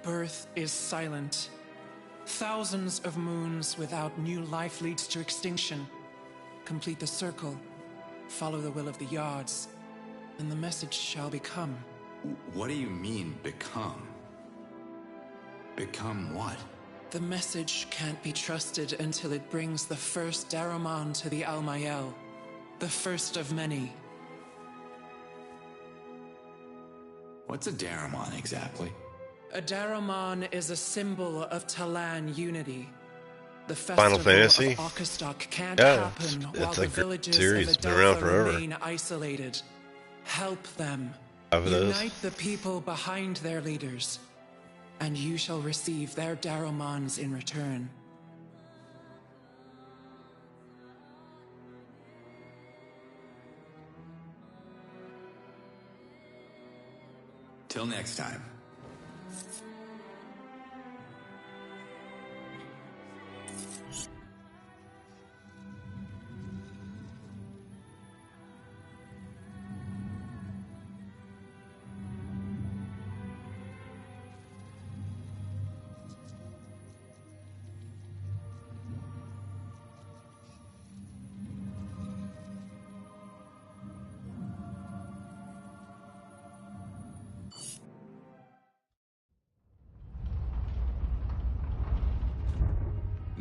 Birth is silent. Thousands of moons without new life leads to extinction. Complete the circle. Follow the will of the Yods, and the message shall become. What do you mean, become? Become what? The message can't be trusted until it brings the first Daramon to the Al-Mayel. The first of many. What's a Daramon exactly? A Daramon is a symbol of Talan unity. The Final festival Fantasy? of OUTCAST-A can't Yeah, happen it's while a the great villages series. of It's been around Adelpha forever. remain isolated. Help them. Have it is. Unite the people behind their leaders, and you shall receive their Daramons in return. Till next time.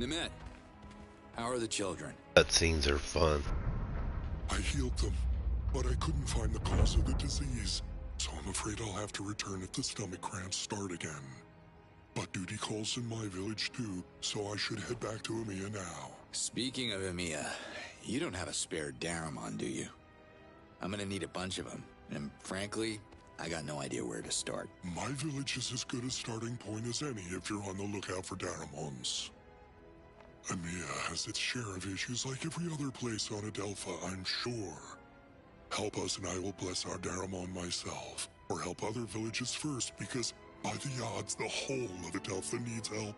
Nimet, how are the children? Cutscenes are fun. I healed them, but I couldn't find the cause of the disease, so I'm afraid I'll have to return if the stomach cramps start again. But duty calls in my village too, so I should head back to Emiya now. Speaking of Emiya, you don't have a spare Daramon, do you? I'm gonna need a bunch of them, and frankly, I got no idea where to start. My village is as good a starting point as any if you're on the lookout for Daramons. Emiya has its share of issues like every other place on Adelpha, I'm sure. Help us and I will bless our Daramon myself. Or help other villages first, because by the odds, the whole of Adelpha needs help.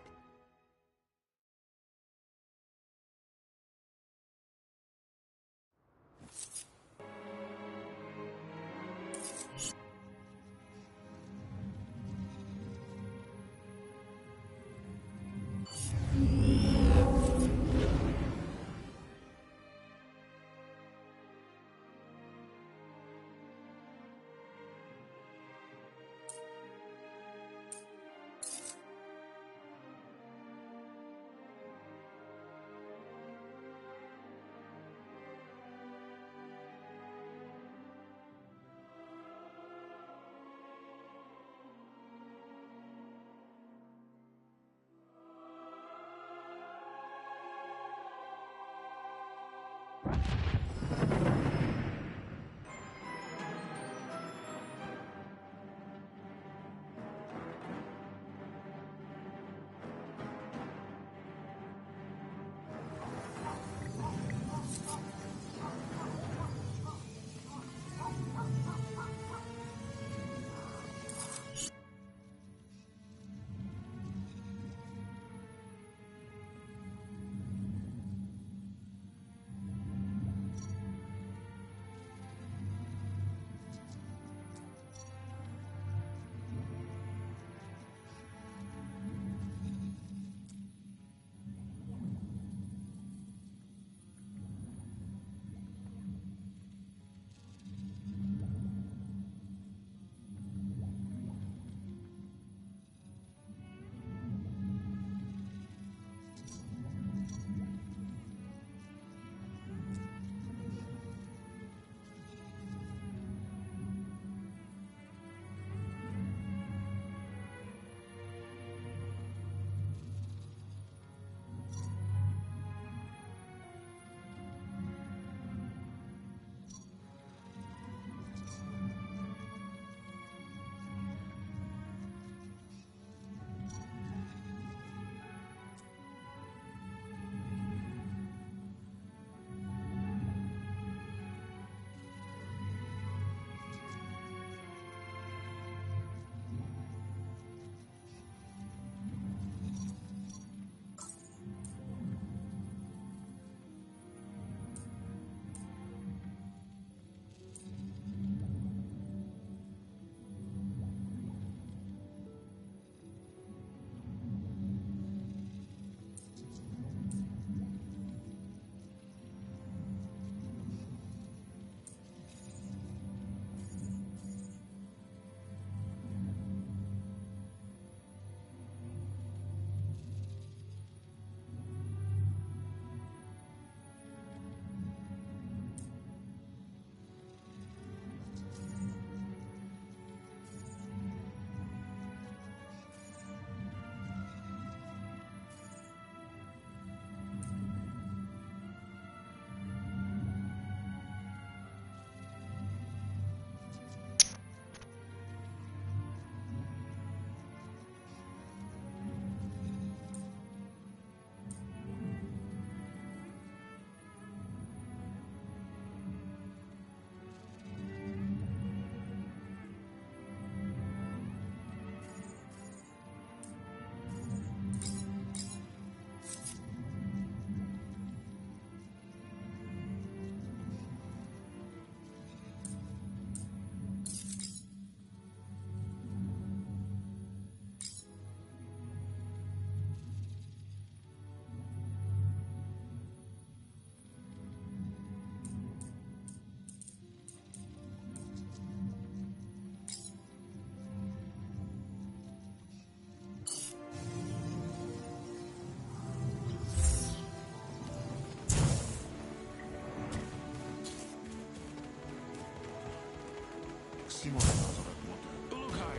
Ulukai,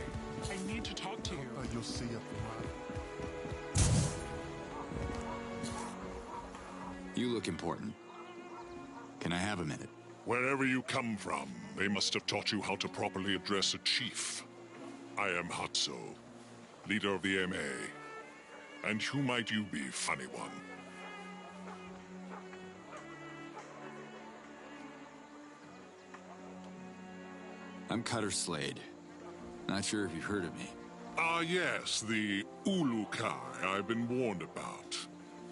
I need to talk to you. You look important. Can I have a minute? Wherever you come from, they must have taught you how to properly address a chief. I am Hatso, leader of the MA. And who might you be, funny one? I'm Cutter Slade. Not sure if you've heard of me. Ah, yes, the Ulukai I've been warned about.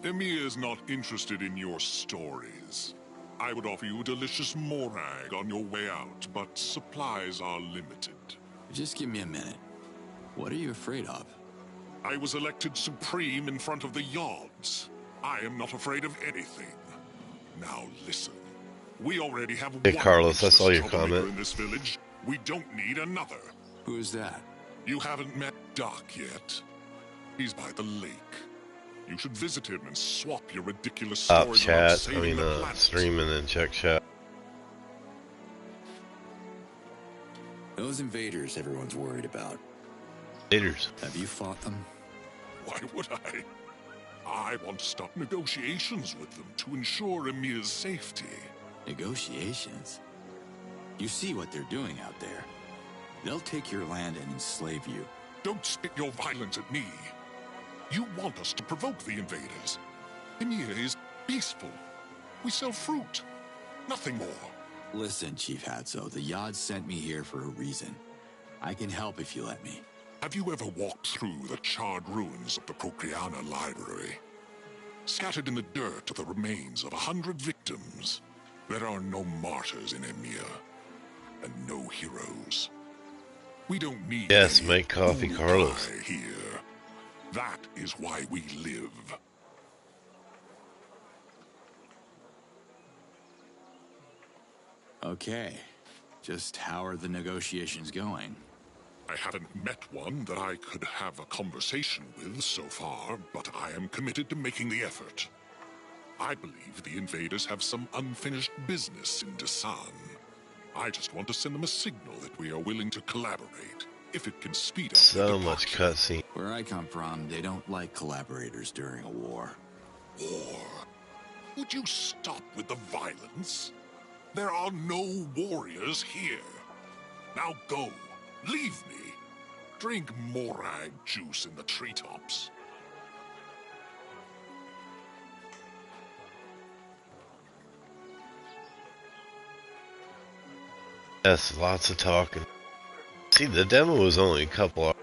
Emir is not interested in your stories. I would offer you a delicious morag on your way out, but supplies are limited. Just give me a minute. What are you afraid of? I was elected supreme in front of the Yods. I am not afraid of anything. Now listen. We already have Hey, one Carlos, I saw your troublemaker comment. in this village. We don't need another. Who is that? You haven't met Doc yet. He's by the lake. You should visit him and swap your ridiculous stories about Chat. saving the planet. Streaming and check chat. Those invaders everyone's worried about. Invaders? Have you fought them? Why would I? I want to start negotiations with them to ensure Emir's safety. Negotiations? You see what they're doing out there. They'll take your land and enslave you. Don't spit your violence at me. You want us to provoke the invaders. Emir is peaceful. We sell fruit. Nothing more. Listen, Chief Hatso, the Yods sent me here for a reason. I can help if you let me. Have you ever walked through the charred ruins of the Procreana Library? Scattered in the dirt are the remains of 100 victims. There are no martyrs in Emir, and no heroes. We don't need Yes, any make coffee, Ulukai Carlos. here. That is why we live. Okay. Just how are the negotiations going? I haven't met one that I could have a conversation with so far, but I am committed to making the effort. I believe the invaders have some unfinished business in Dasan. I just want to send them a signal that we are willing to collaborate, if it can speed up So much cutscene. Where I come from, they don't like collaborators during a war. War? Would you stop with the violence? There are no warriors here. Now go. Leave me. Drink morag juice in the treetops. Yes, lots of talking. See, the demo was only a couple hours.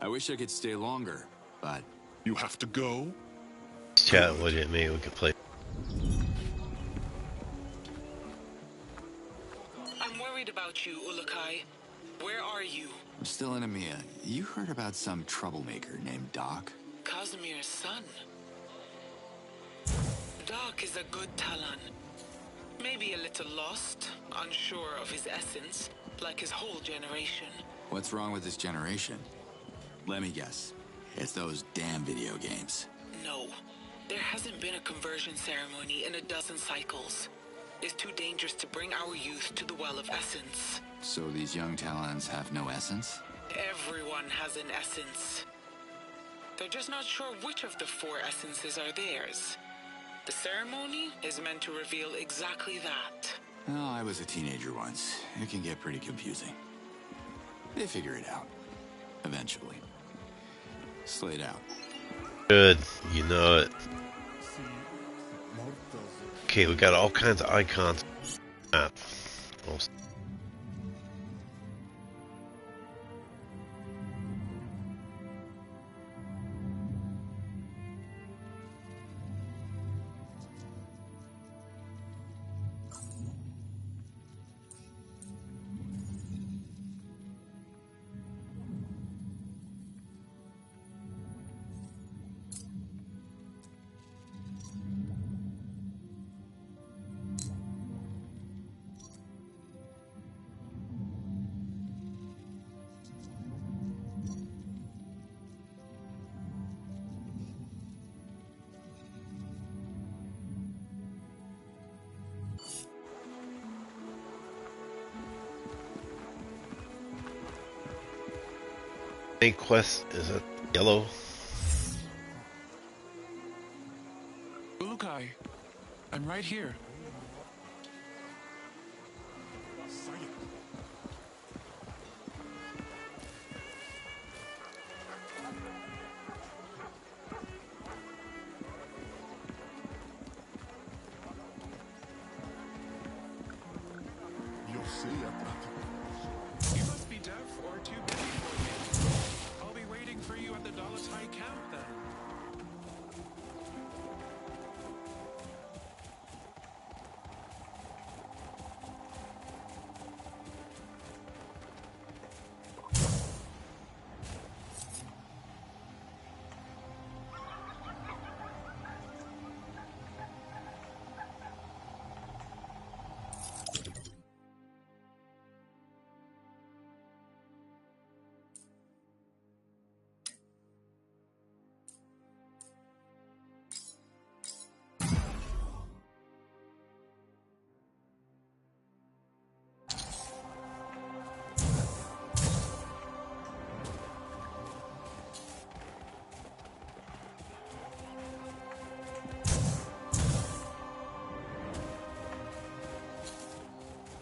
I wish I could stay longer, but... You have to go? Chat with it, maybe we could play. I'm worried about you, Ulukai. Where are you? I'm still in Emia. You heard about some troublemaker named Doc? Casimir's son. Doc is a good Talon. Maybe a little lost, unsure of his essence, like his whole generation. What's wrong with this generation? Let me guess. It's those damn video games. No. There hasn't been a conversion ceremony in a dozen cycles. It's too dangerous to bring our youth to the Well of Essence. So these young Talons have no essence? Everyone has an essence. They're just not sure which of the 4 essences are theirs. The ceremony is meant to reveal exactly that. Well, I was a teenager once. It can get pretty confusing. They figure it out. Eventually. Slade out. Good, you know it. Okay, we got all kinds of icons. Main quest is it yellow? Ulukai, I'm right here. You must be deaf or too busy for me. I'll be waiting for you at the Dolotai camp then.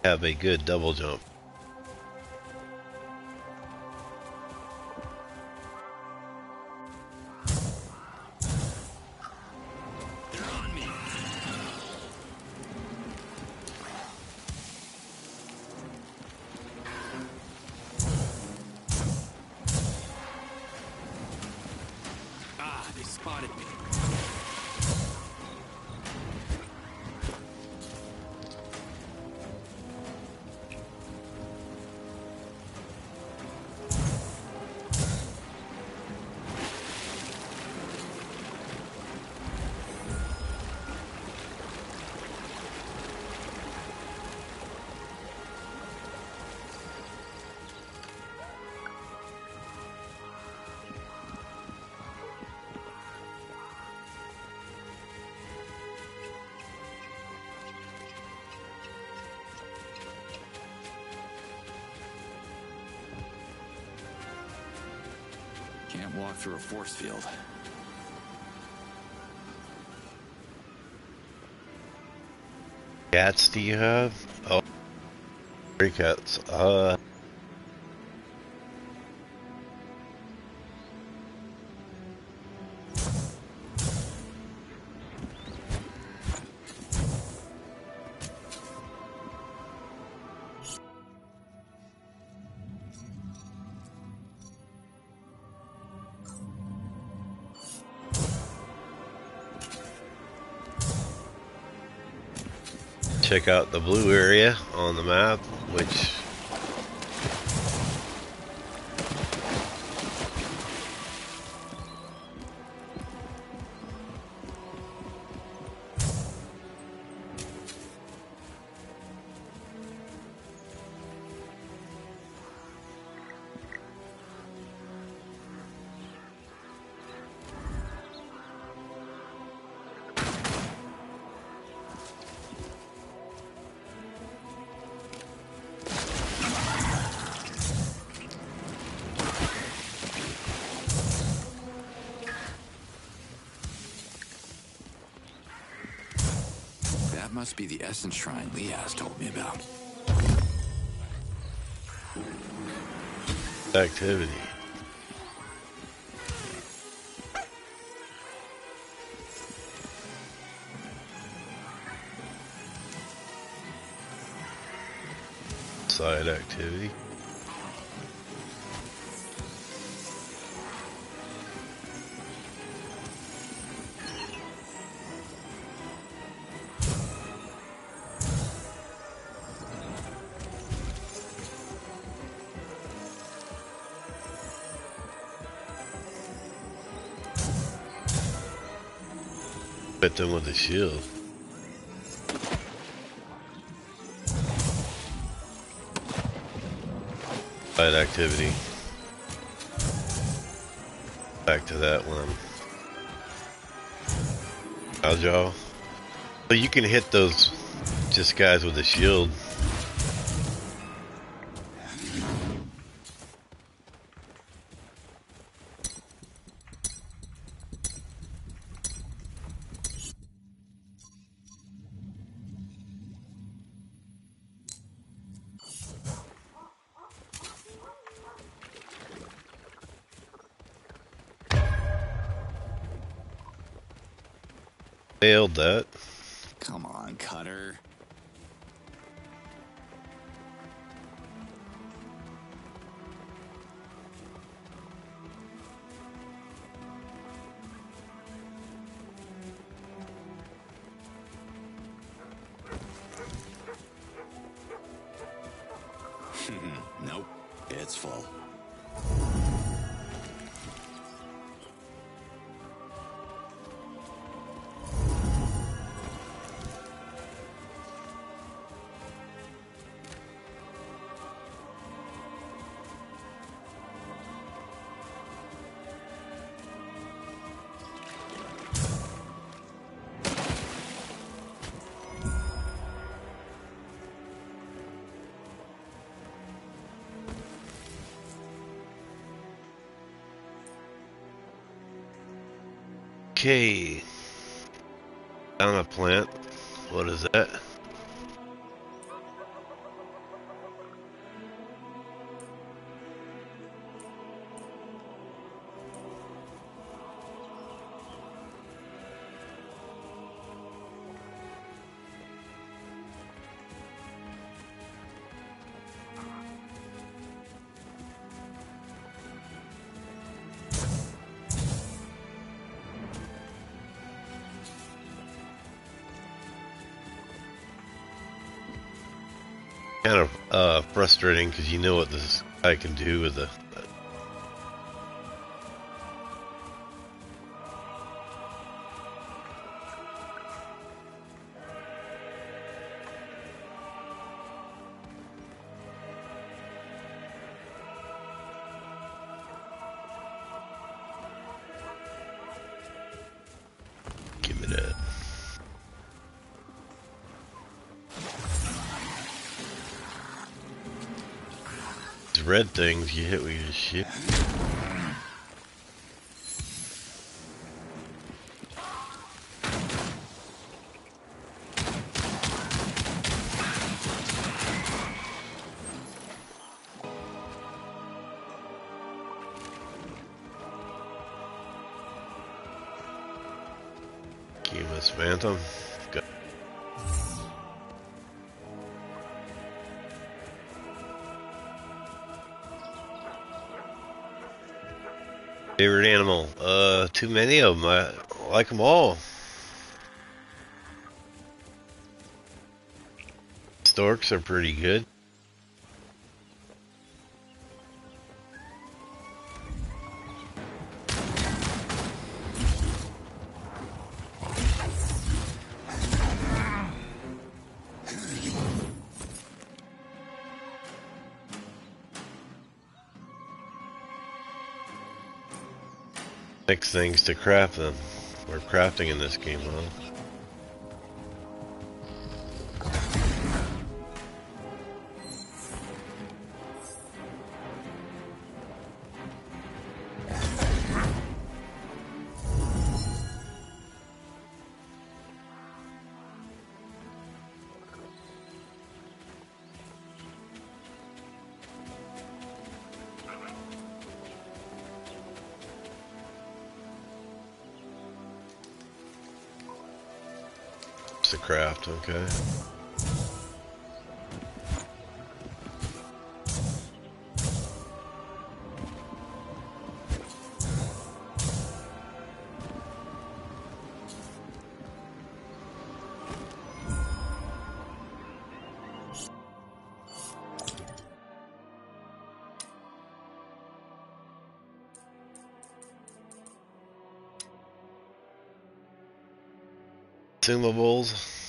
Have a good double jump. Ah, they spotted me. Can't walk through a force field. Cats do you have? Oh, 3 cats. Check out the blue area on the map, which That must be the Essence Shrine Liaz told me about. activity. Side activity. Hit them with a shield. Side activity. Back to that one. How's y'all? So you can hit those just guys with a shield. Failed that. Come on, Cutter. Nope, it's full. Okay. Down a plant. What is that? Kind of frustrating because you know what this guy can do with the. Give me that. These red things you hit with your shit. Keyless Phantom. Go. Favorite animal? Too many of them. I like them all. Storks are pretty good. Six things to craft them. We're crafting in this game, huh? To craft, okay. Consumables.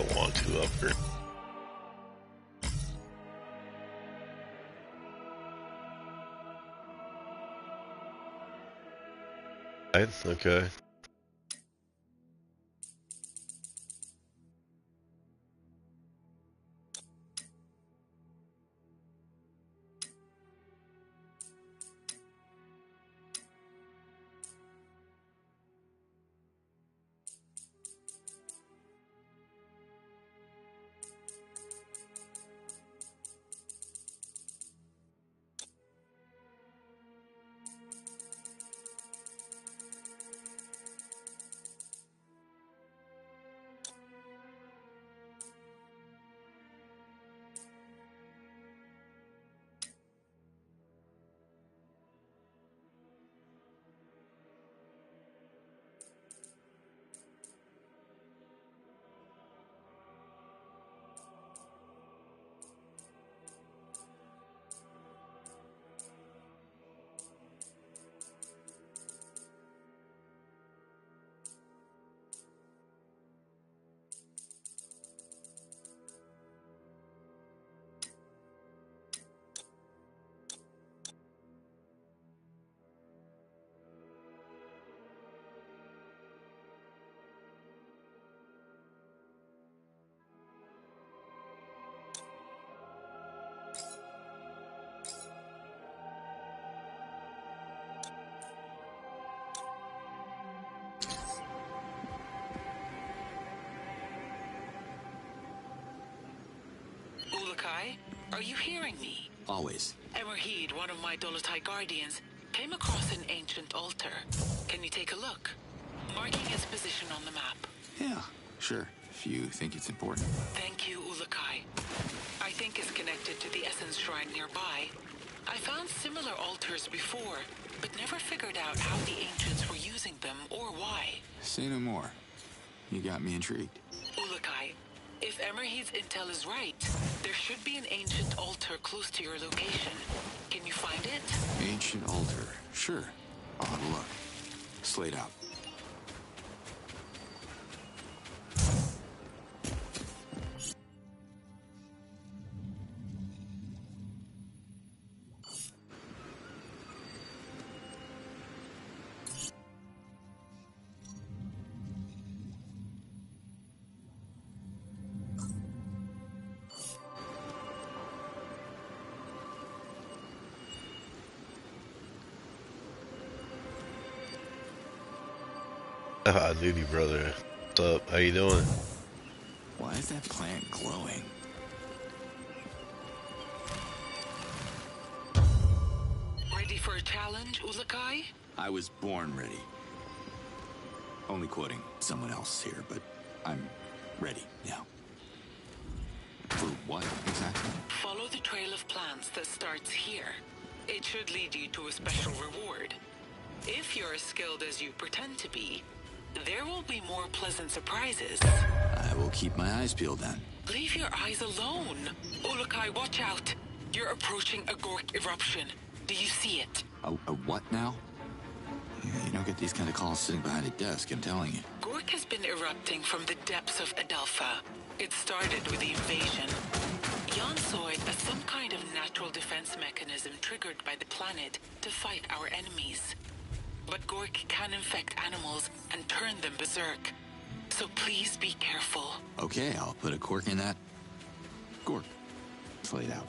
don't want to up her. Okay. Ulukai, are you hearing me? Always. Emerheed, one of my Dolotai guardians, came across an ancient altar. Can you take a look? Marking its position on the map. Yeah, sure. If you think it's important. Thank you, Ulukai. I think it's connected to the Essence Shrine nearby. I found similar altars before, but never figured out how the ancients were using them or why. Say no more. You got me intrigued. Ulukai, if Emerheed's intel is right, there should be an ancient altar close to your location. Can you find it? Ancient altar. Sure. I'll have a look. Slate out. Nudie brother. What's up? How you doing? Why is that plant glowing? Ready for a challenge, Ulukai? I was born ready. Only quoting someone else here, but I'm ready now. For what exactly? Follow the trail of plants that starts here. It should lead you to a special reward. If you're as skilled as you pretend to be, there will be more pleasant surprises. I will keep my eyes peeled then. Leave your eyes alone. Ulukai, watch out. You're approaching a Gork eruption. Do you see it? A what now? You don't get these kind of calls sitting behind a desk, I'm telling you. Gork has been erupting from the depths of Adelpha. It started with the invasion. Jan saw it as some kind of natural defense mechanism triggered by the planet to fight our enemies. But Gork can infect animals and turn them berserk. So please be careful. Okay, I'll put a cork in that. Gork. Slate out.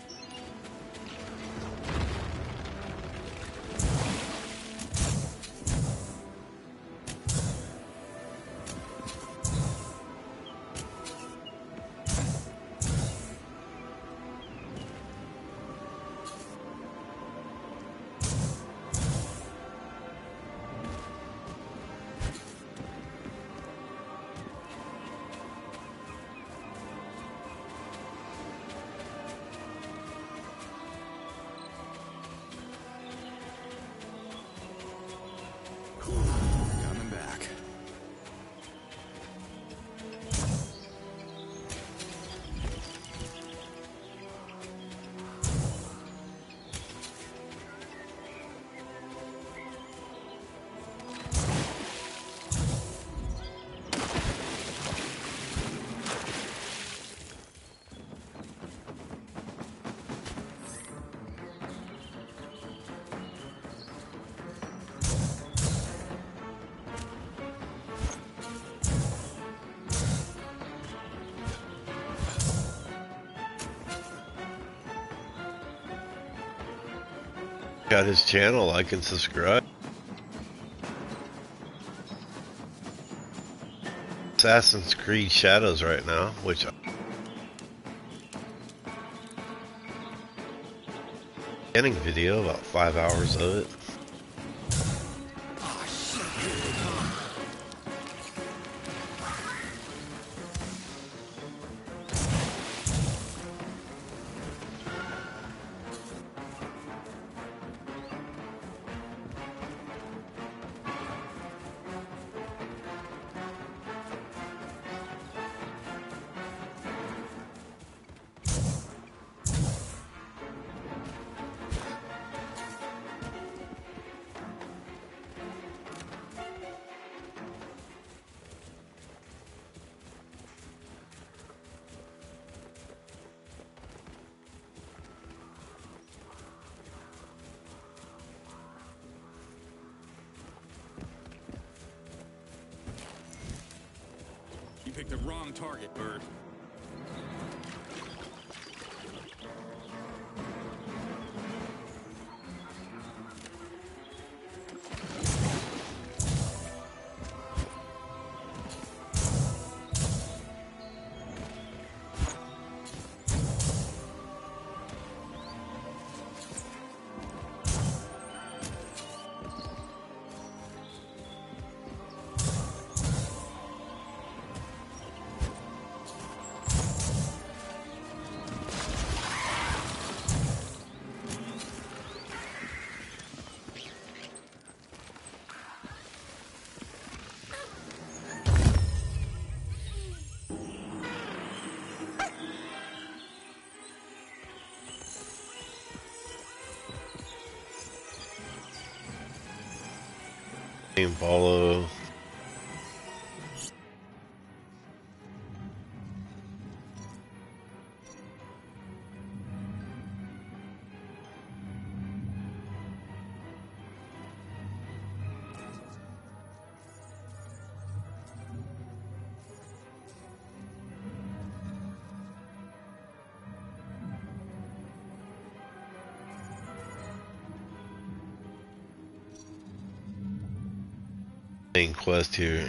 Got his channel, like and subscribe. Assassin's Creed Shadows right now, which beginning video, about 5 hours of it. You picked the wrong target, Bird. Follow. Main quest here.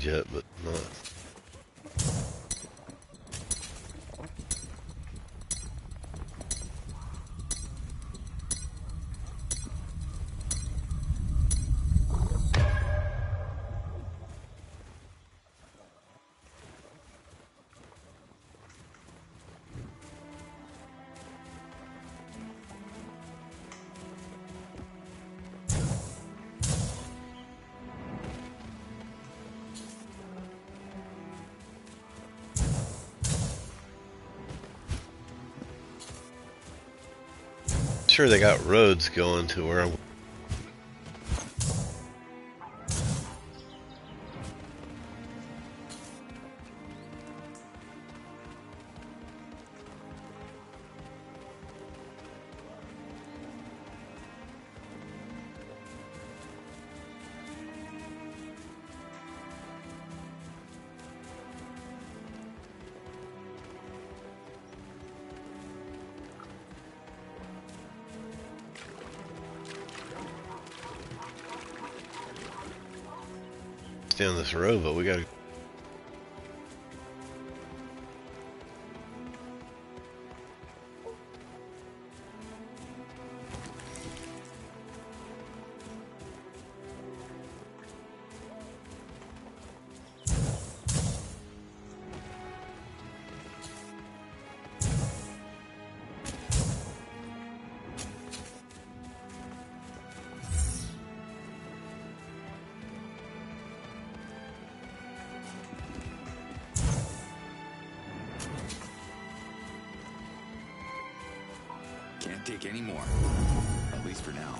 Yet, but not. Sure, they got roads going to where I'm. Down this road, but we gotta. take any more. At least for now.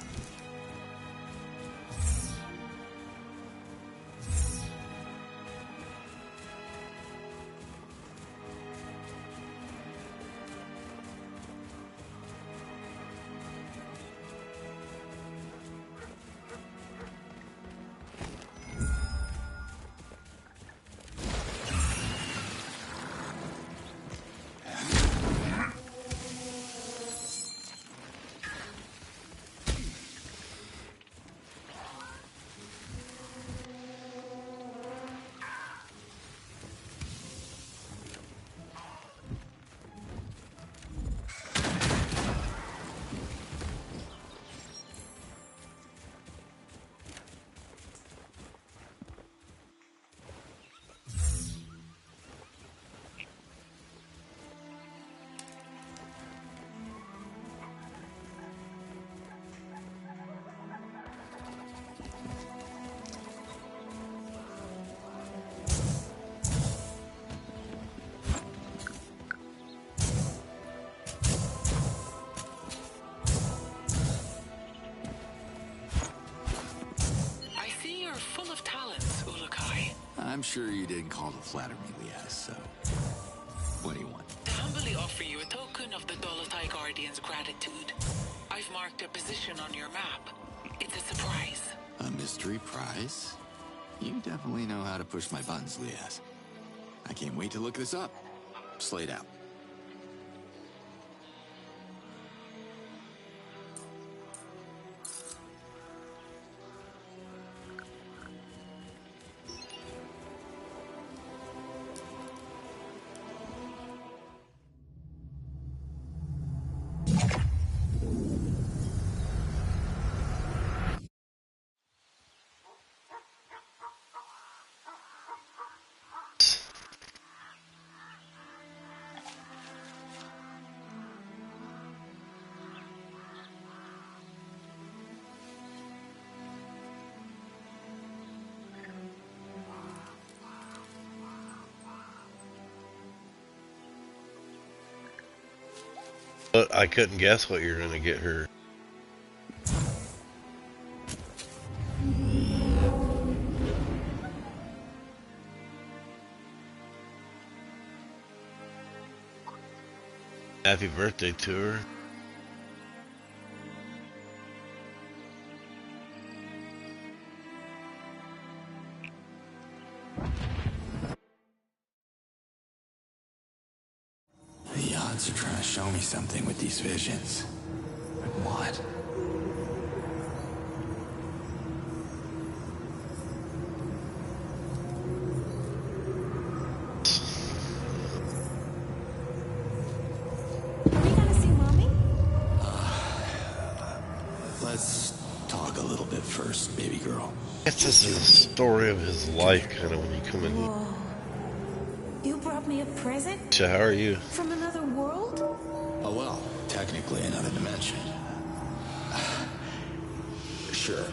I'm sure you didn't call to flatter me, Liaz, so... What do you want? To humbly offer you a token of the Dolotai Guardian's gratitude. I've marked a position on your map. It's a surprise. A mystery prize? You definitely know how to push my buttons, Liaz. I can't wait to look this up. Slate out. But I couldn't guess what you're gonna get her. Happy birthday to her. The odds are trying to show me something with these visions. But what? Are we gonna see Mommy? Let's talk a little bit first, baby girl. It's just a story of his life, kind of, when you come in. Whoa. You brought me a present? So how are you? From another world? Oh well, technically another dimension. Sure.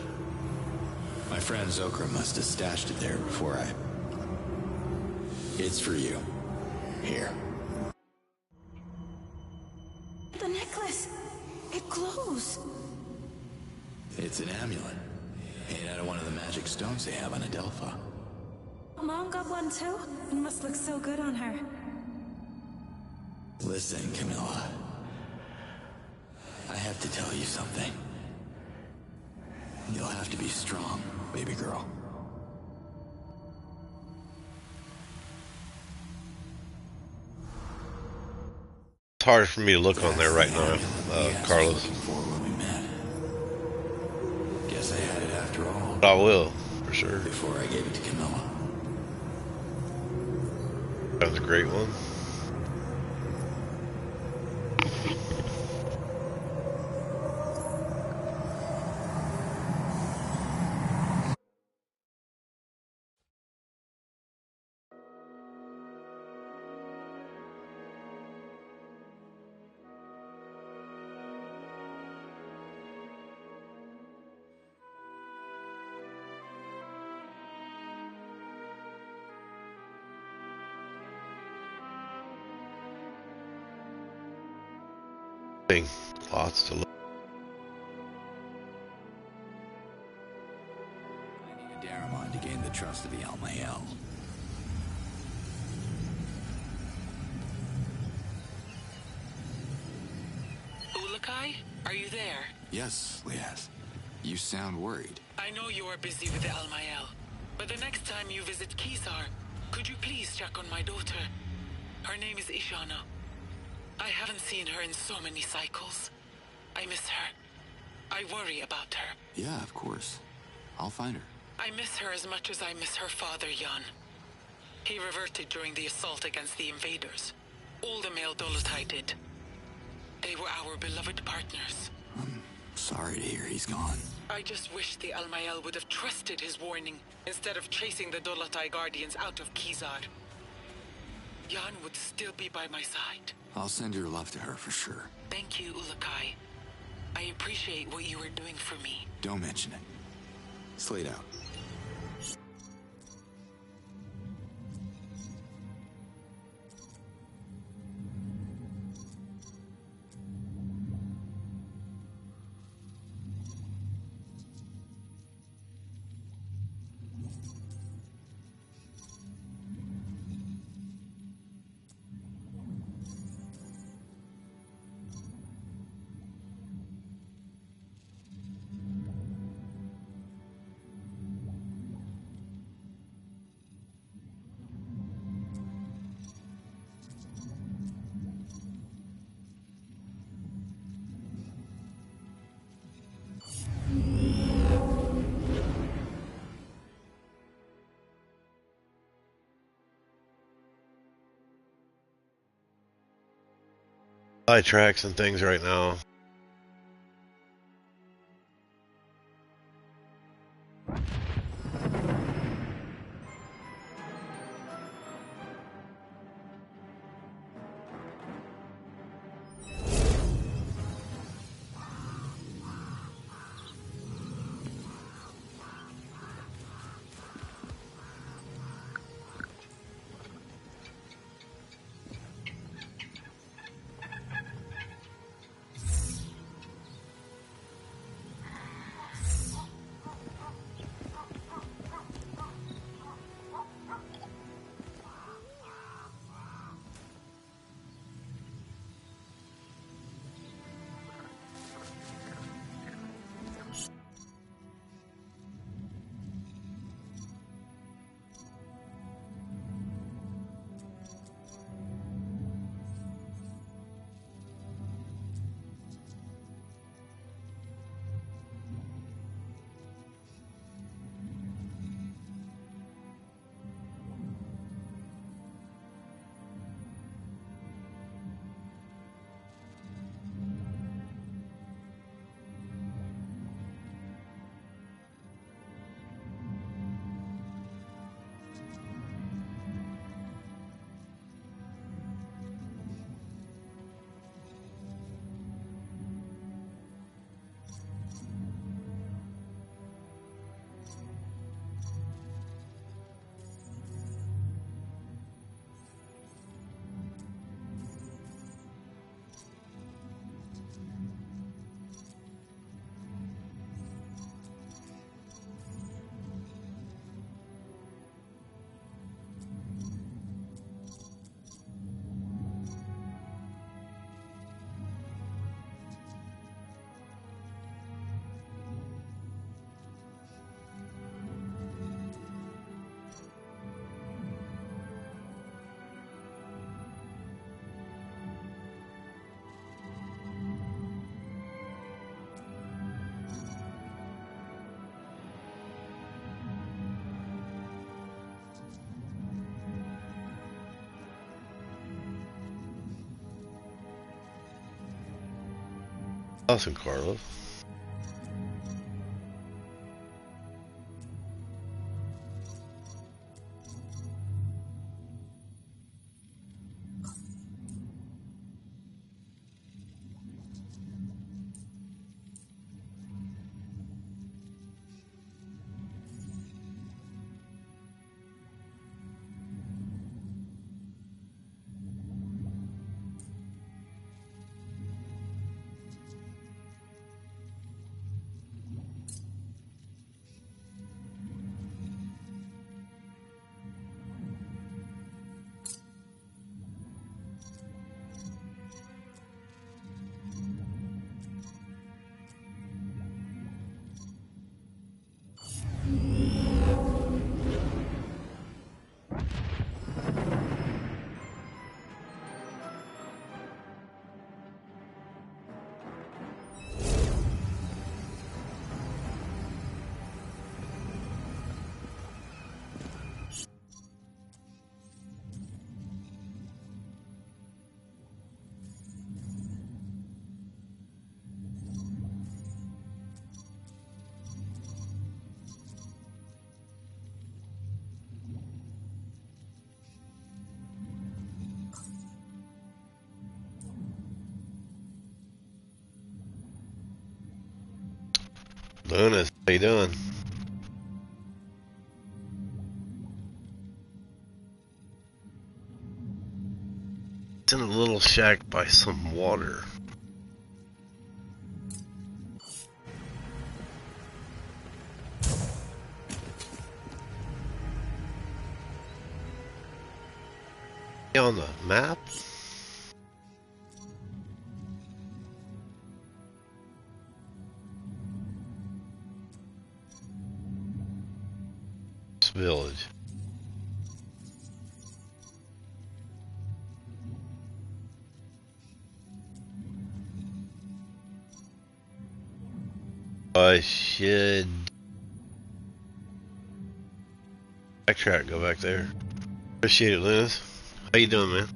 My friend Zokra must have stashed it there before I... It's for you. Here. The necklace. It glows. It's an amulet. Made out of one of the magic stones they have on Adelpha. Mom got one too? It must look so good on her. Listen, Camilla. I have to tell you something. You'll have to be strong, baby girl. It's hard for me to look on there right now, Carlos. Guess I had it after all. I will, for sure. Before I gave it to Camilla. That was a great one. Lots to look. I need a Daramon to gain the trust of the Almael. Ulakai, are you there? Yes, Liaz. You sound worried. I know you are busy with the Almael, but the next time you visit Kizar, could you please check on my daughter? Her name is Ishana. I haven't seen her in so many cycles. I miss her. I worry about her. Yeah, of course. I'll find her. I miss her as much as I miss her father, Jan. He reverted during the assault against the invaders. All the male Dolotai did. They were our beloved partners. I'm sorry to hear he's gone. I just wish the Almael would have trusted his warning instead of chasing the Dolotai Guardians out of Kizar. Jan would still be by my side. I'll send your love to her for sure. Thank you, Ulakai. I appreciate what you are doing for me. Don't mention it. Slate out. Tracks and things right now. Awesome, Carlos. Bonus, how you doing? It's in a little shack by some water. On the map? This village. I should backtrack, go back there. Appreciate it, Liz. How you doing, man?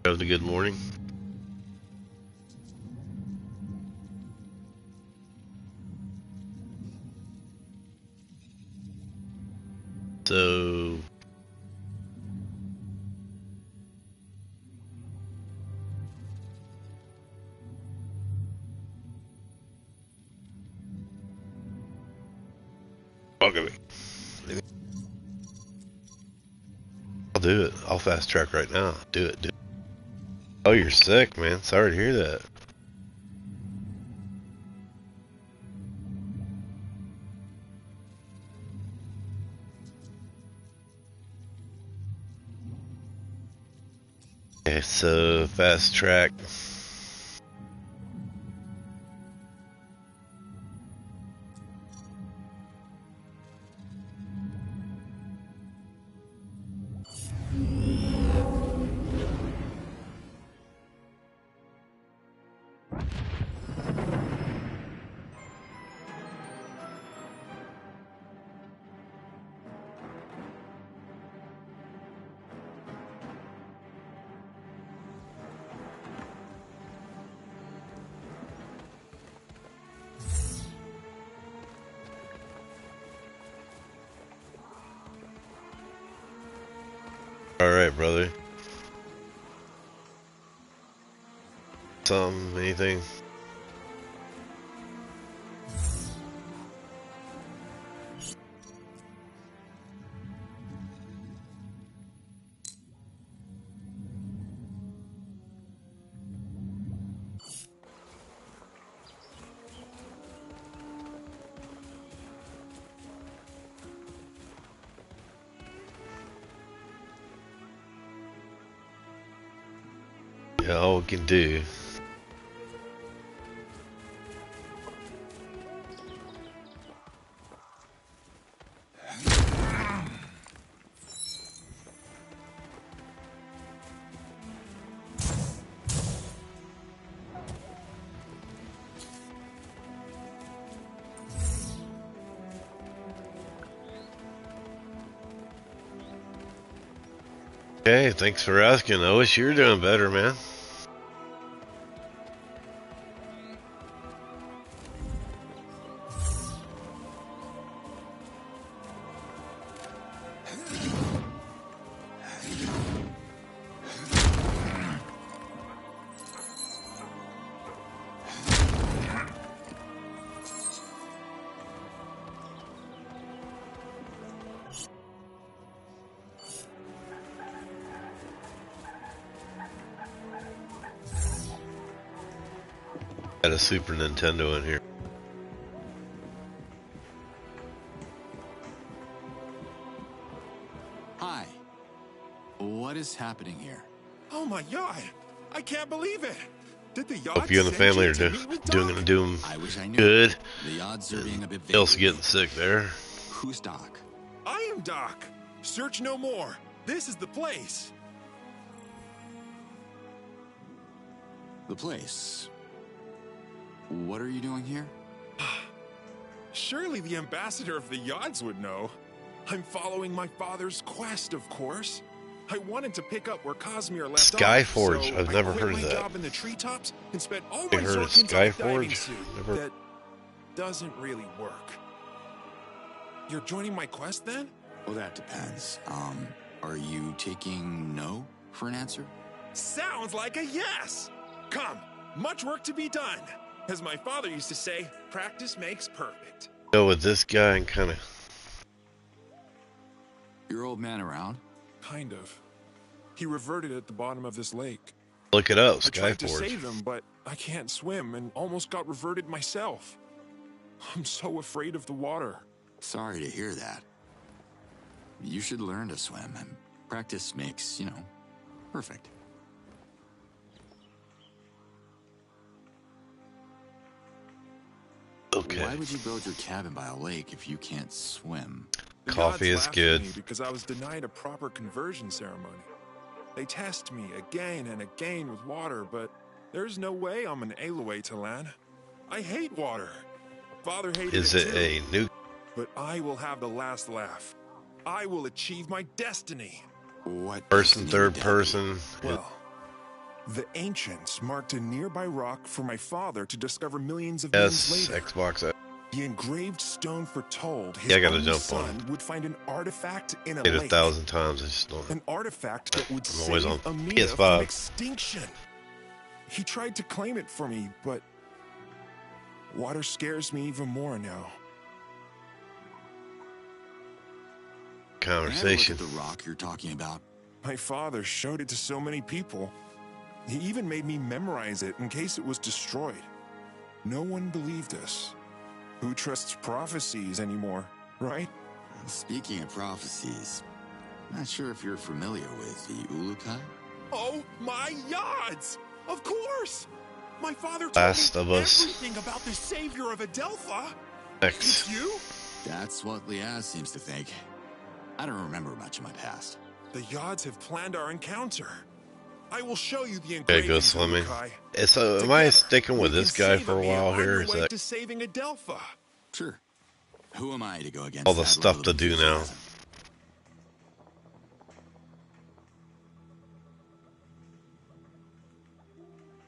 Have a good morning. So okay. I'll do it. I'll fast track right now. Do it. Oh, you're sick, man. Sorry to hear that. Okay, so fast track. Alright, brother. Anything? Yeah, all we can do. Okay, thanks for asking. I wish you were doing better, man. Got a Super Nintendo in here. Hi. What is happening here? Oh my god! I can't believe it! Did the yacht Hope you and the family are doing I wish I knew. good. The odds are being a bit vague. Else getting sick there. Who's Doc? I am Doc. Search no more. This is the place. The place. What are you doing here? Surely the ambassador of the Yods would know. I'm following my father's quest, of course. I wanted to pick up where Cosmere left Skyforge. off, so I've never I quit heard of my that. job in the treetops and spent all You my heard of Zorkins on a diving Skyforge? suit. Never. That doesn't really work. You're joining my quest then? Well, that depends. Are you taking no for an answer? Sounds like a yes! Come, much work to be done. As my father used to say, practice makes perfect. Go with this guy and kind of. Your old man around? Kind of. He reverted at the bottom of this lake. Look it up, I tried to Skyforge. save him, but I can't swim and almost got reverted myself. I'm so afraid of the water. Sorry to hear that. You should learn to swim, and practice makes, you know, perfect. Okay. Why would you build your cabin by a lake if you can't swim? The Coffee gods is laughed good. at me because I was denied a proper conversion ceremony. They test me again and again with water, but there's no way I'm an Aloy to land. I hate water. Father hated Is it it too. a new? But I will have the last laugh. I will achieve my destiny. What? Person, third person. Well, the ancients marked a nearby rock for my father to discover millions of Yes, years later. Xbox. The engraved stone foretold his Yeah, I gotta only jump son on. would find an artifact in a Played lake. 1,000 times. I just don't. An artifact that would I'm always save on Amina from PS5. extinction. He tried to claim it for me, but water scares me even more now. Conversation. Look at the rock you're talking about. My father showed it to so many people. He even made me memorize it in case it was destroyed. No one believed us. Who trusts prophecies anymore, right? Speaking of prophecies, not sure if you're familiar with the Ulukai? Oh my yods! Of course! My father told Last me of Us. everything about the savior of Adelpha. X. It's you? That's what Liaz seems to think. I don't remember much of my past. The Yods have planned our encounter. I will show you the Okay, go engravings, swimming. Urukai. So, am I sticking with this guy for a while here? Is that to saving Adelpha? Sure. Who am I to go against all the that stuff level to of do now? enthusiasm?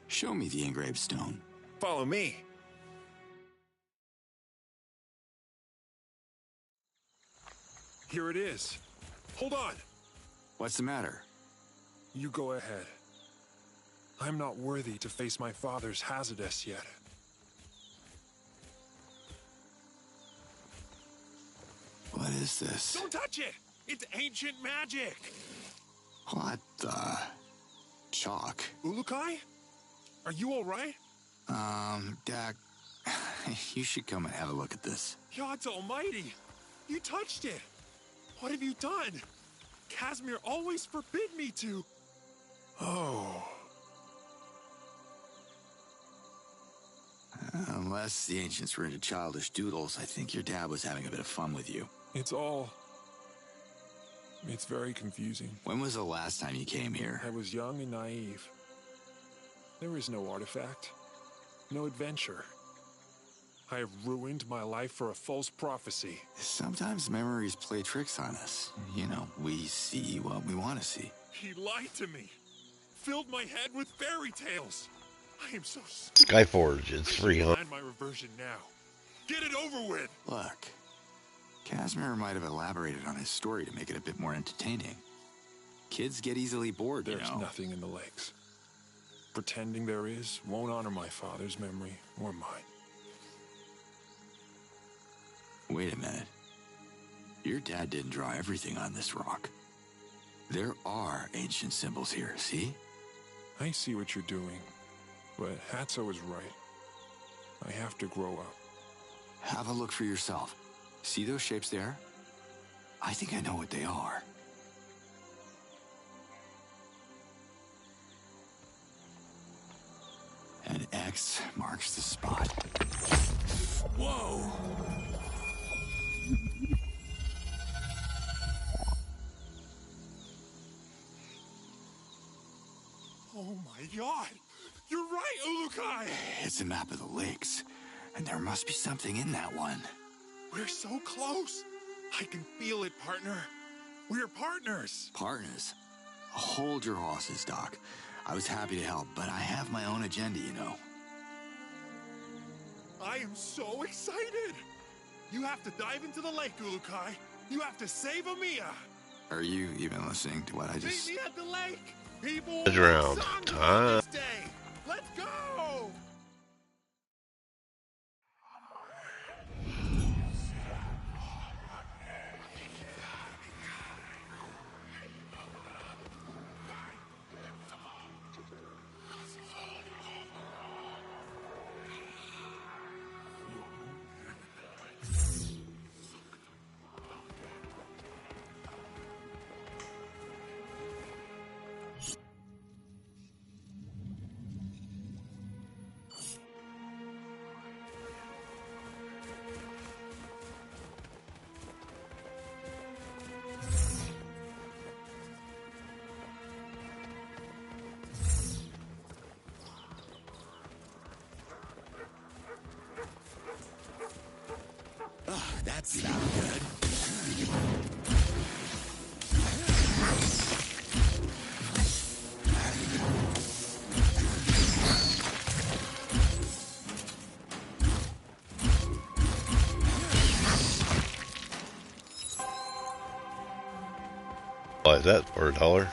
Show me the engraved stone. Follow me. Here it is. Hold on. What's the matter? You go ahead. I'm not worthy to face my father's Hazardous yet. What is this? Don't touch it! It's ancient magic! What the? Chalk. Ulukai? Are you alright? Dak, you should come and have a look at this. God's almighty! You touched it! What have you done? Casimir always forbid me to... Oh... Unless the ancients were into childish doodles, I think your dad was having a bit of fun with you. It's very confusing. When was the last time you came here? I was young and naive. There is no artifact. No adventure. I have ruined my life for a false prophecy. Sometimes memories play tricks on us. You know, we see what we want to see. He lied to me. Filled my head with fairy tales. I am so Skyforge, it's free, huh? Plan my reversion now. Get it over with. Look, Casimir might have elaborated on his story to make it a bit more entertaining. Kids get easily bored, There's you know. nothing in the lakes. Pretending there is won't honor my father's memory or mine. Wait a minute. Your dad didn't draw everything on this rock. There are ancient symbols here, see? I see what you're doing, but Hatso is right. I have to grow up. Have a look for yourself. See those shapes there? I think I know what they are. An X marks the spot. Whoa! Oh my god! You're right, Ulukai! It's a map of the lakes, and there must be something in that one. We're so close! I can feel it, partner. We're partners! Partners? Hold your horses, Doc. I was happy to help, but I have my own agenda, you know. I am so excited! You have to dive into the lake, Ulukai. You have to save Amiya. Are you even listening to what I just... Meet me at the lake! People Round want time. this day. Let's go! Sound good? Why is that for $1?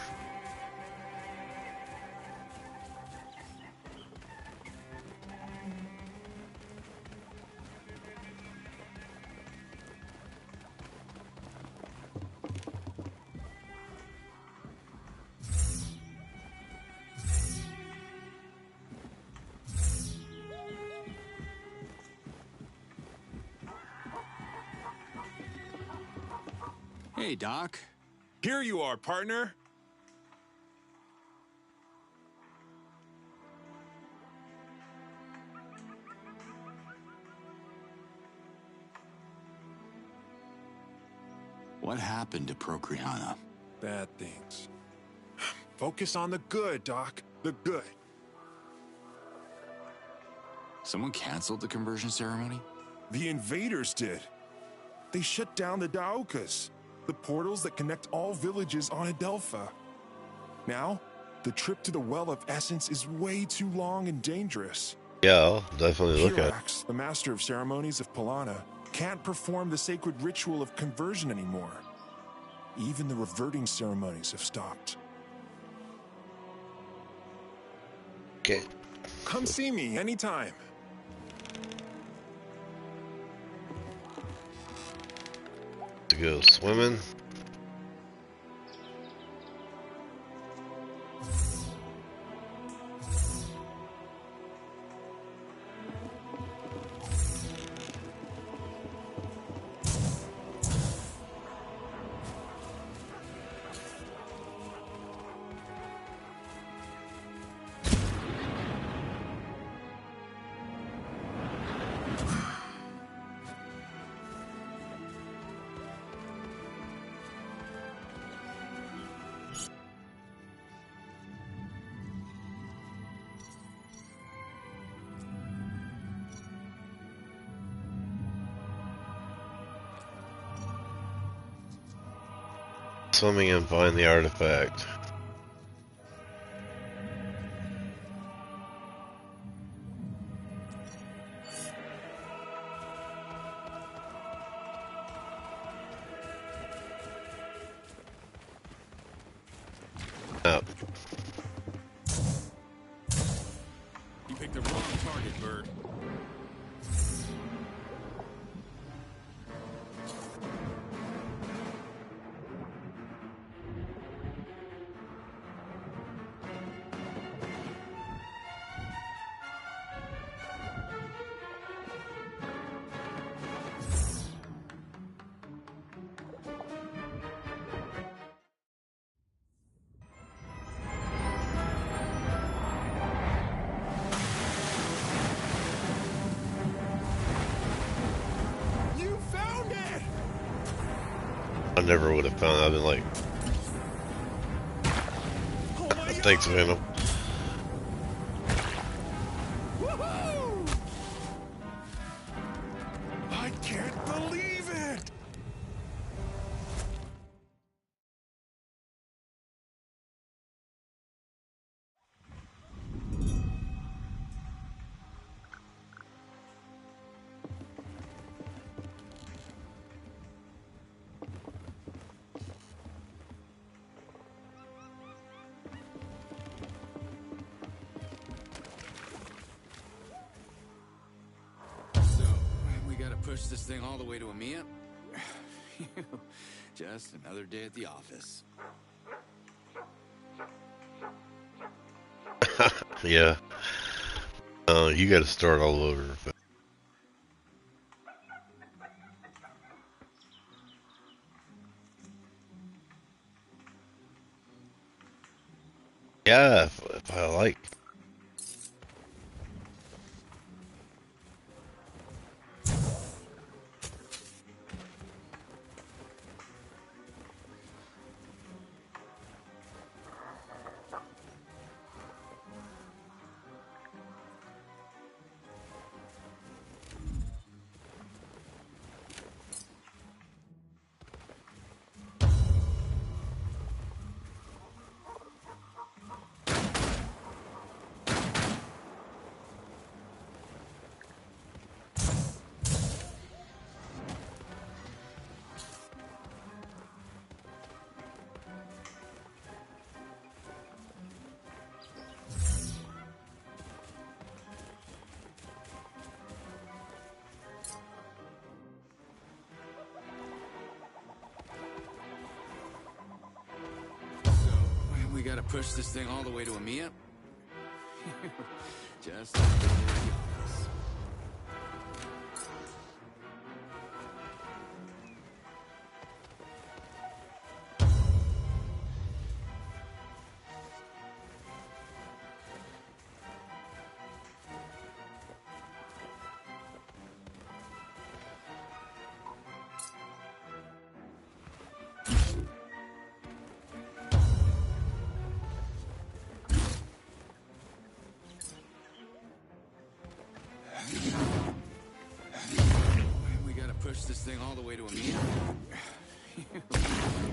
Hey, Doc. Here you are, partner. What happened to Procreana? Bad things. Focus on the good, Doc. The good. Someone canceled the conversion ceremony? The invaders did. They shut down the Daokas, the portals that connect all villages on Adelpha. Now, the trip to the Well of Essence is way too long and dangerous. Yeah, I'll definitely look at it. Hirax, the master of ceremonies of Pilana, can't perform the sacred ritual of conversion anymore. Even the reverting ceremonies have stopped. Okay. Come see me anytime. To go swimming. Swimming and find the artifact. Up. You picked the wrong target, Bird. You found it! I never would have found it. I've been like, thanks, Venom. Woohoo! I can't believe it! So, we gotta push this thing all the way to EMEA? Just another day at the office. Yeah. You got to start all over. Yeah, if I like. gotta push this thing all the way to Amiya? Just... Push this thing all the way to Amiya?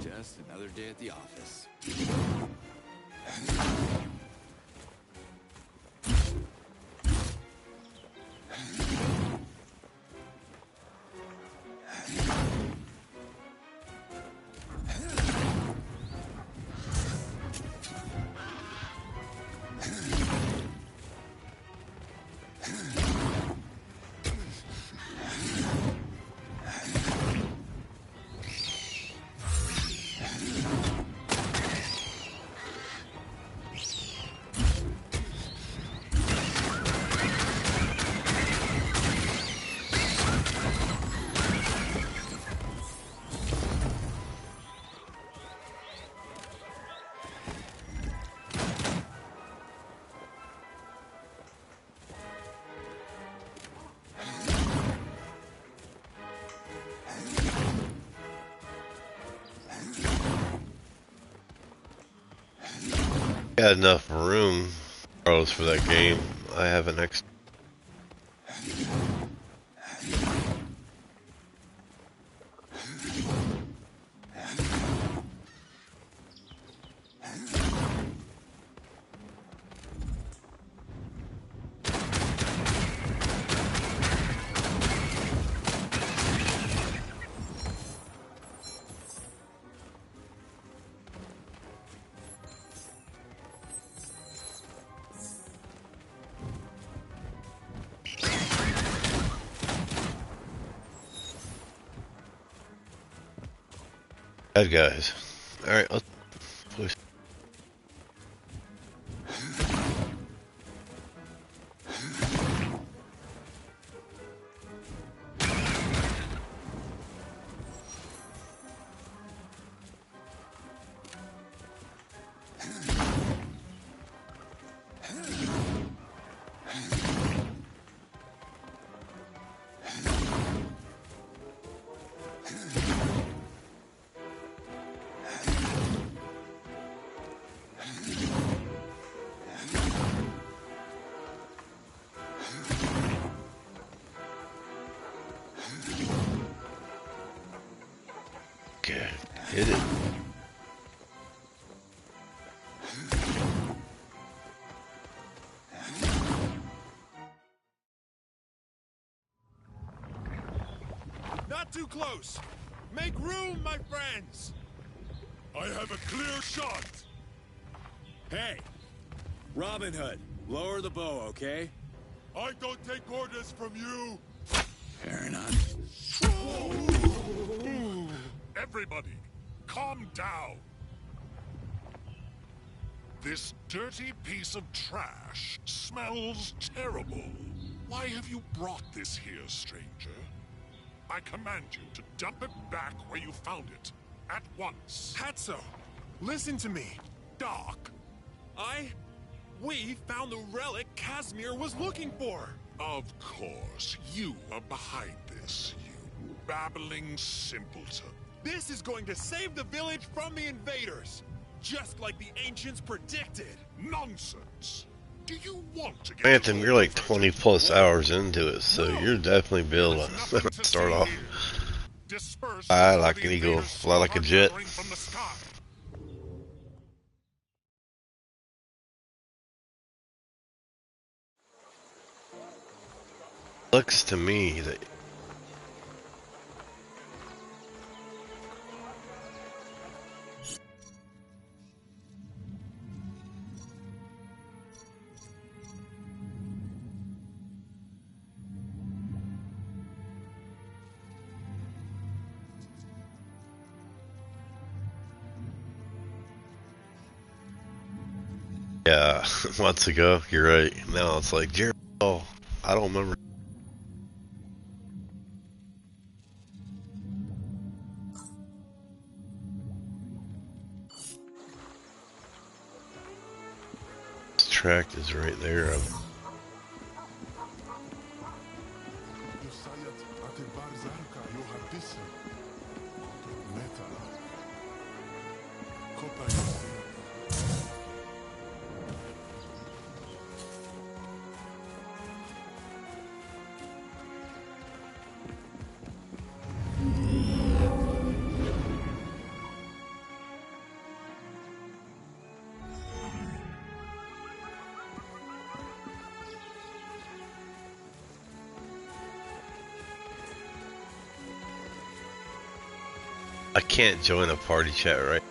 Just another day at the office. Got enough room, Carlos, for that game. I have an extra. Bad guys. Alright, let's push. Okay, hit it. Not too close. Make room, my friends. I have a clear shot. Hey, Robin Hood, lower the bow, okay? I don't take orders from you. Fair enough. Everybody, calm down. This dirty piece of trash smells terrible. Why have you brought this here, stranger? I command you to dump it back where you found it, at once. Hatso, listen to me. Doc. We found the relic Casimir was looking for. Of course, you are behind this, you babbling simpleton. This is going to save the village from the invaders, just like the ancients predicted. Nonsense. Do you want to get Anthem, you're like 20 plus hours into it, so you're definitely be able to start off. Fly like an eagle, fly like a jet. Looks to me that Yeah, months ago, you're right. Now it's like, Jerry, oh, I don't remember. This track is right there. I can't join a party chat, right?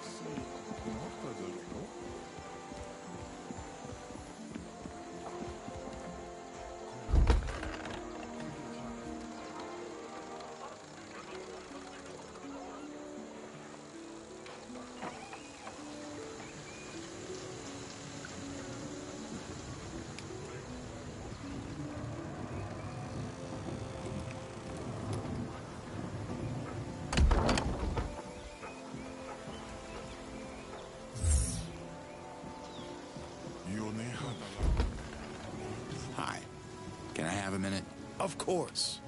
Hi. Can I have a minute? Of course.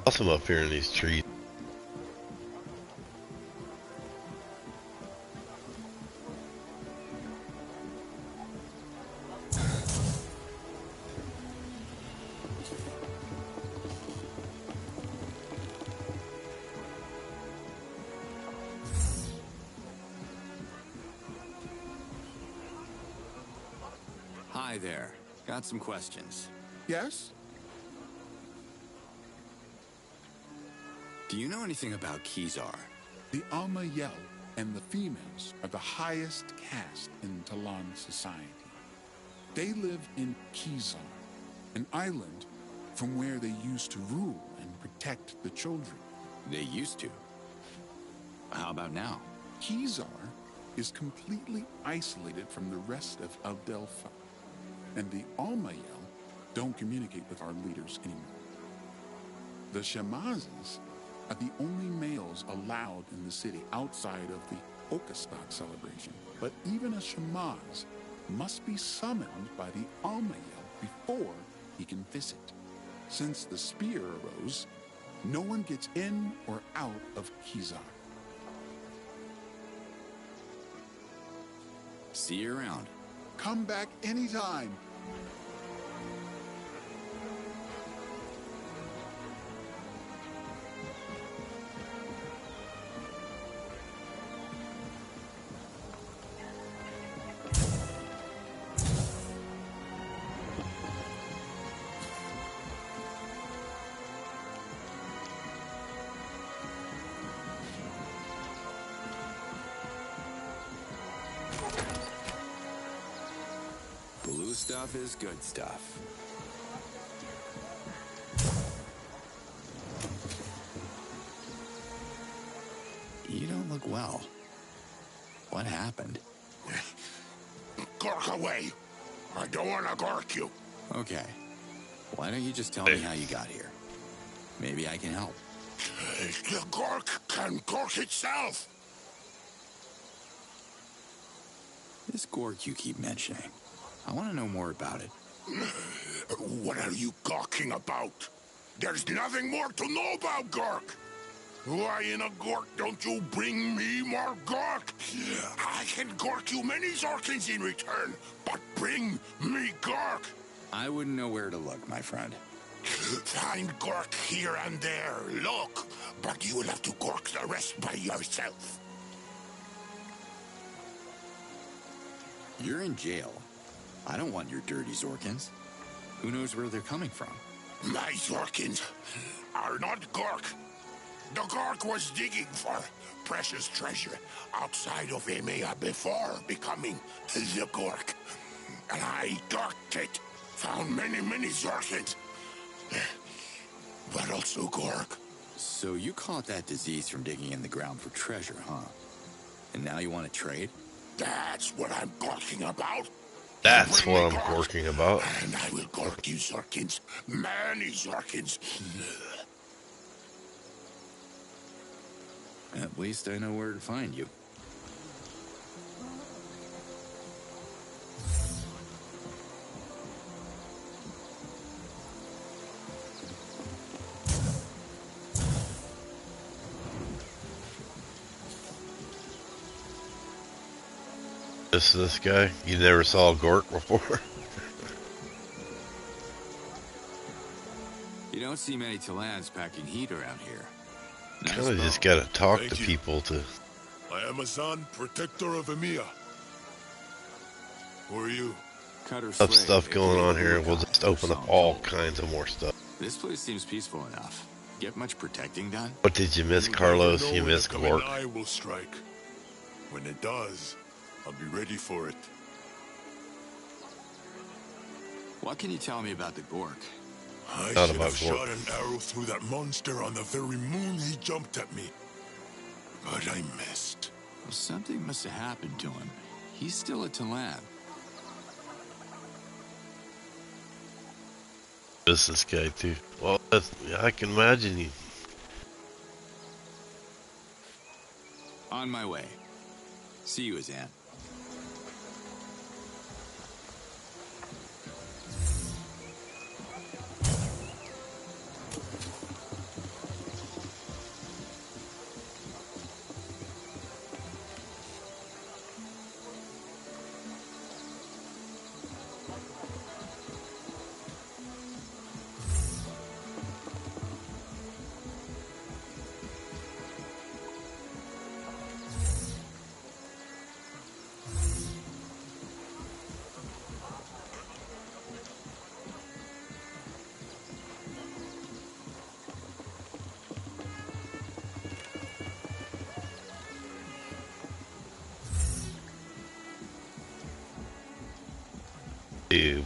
Awesome up here in these trees. Hi there. Got some questions. Yes? Do you know anything about Kezar? The Alma Yell and the females are the highest caste in Talon society. They live in Kezar, an island from where they used to rule and protect the children. They used to. How about now? Kezar is completely isolated from the rest of Aldelpha, and the Alma Yell don't communicate with our leaders anymore. The Shamazes are the only males allowed in the city outside of the OUTCAST-A celebration. But even a Shamaz must be summoned by the Alma Yell before he can visit. Since the spear arose, no one gets in or out of Kezar. See you around. Come back anytime. Blue stuff is good stuff. You don't look well. What happened? Gork away. I don't want to gork you. Okay. Why don't you just tell me how you got here? Maybe I can help. The Gork can Gork itself. This Gork you keep mentioning, I want to know more about it. What are you gawking about? There's nothing more to know about Gork. Why in a Gork don't you bring me more Gork? I can Gork you many Zorkins in return, but bring me Gork. I wouldn't know where to look, my friend. Find Gork here and there, look, but you will have to Gork the rest by yourself. You're in jail. I don't want your dirty Zorkins. Who knows where they're coming from? My Zorkins are not Gork. The Gork was digging for precious treasure outside of Emea before becoming the Gork. And I Gorked it. Found many Zorkins. But also Gork. So you caught that disease from digging in the ground for treasure, huh? And now you want to trade? That's what I'm talking about. That's what I'm gorking about. And I will gork you Zorkins. Many Zorkins. At least I know where to find you. This guy? You never saw a Gork before? You don't see many Talans packing heat around here. Kinda just gotta talk to people to... I am Azan, protector of Emea. Who are you? Stuff going on here, and we'll just open up all kinds of more stuff. This place seems peaceful enough. Get much protecting done? What did you miss, Carlos? You missed Gork. I will strike. When it does, I'll be ready for it. What can you tell me about the Gork? I should have shot an arrow through that monster on the very moon he jumped at me. But I missed. Well, something must have happened to him. He's still a Talan. This guy too. Well, I can imagine you. On my way. See you, Azan.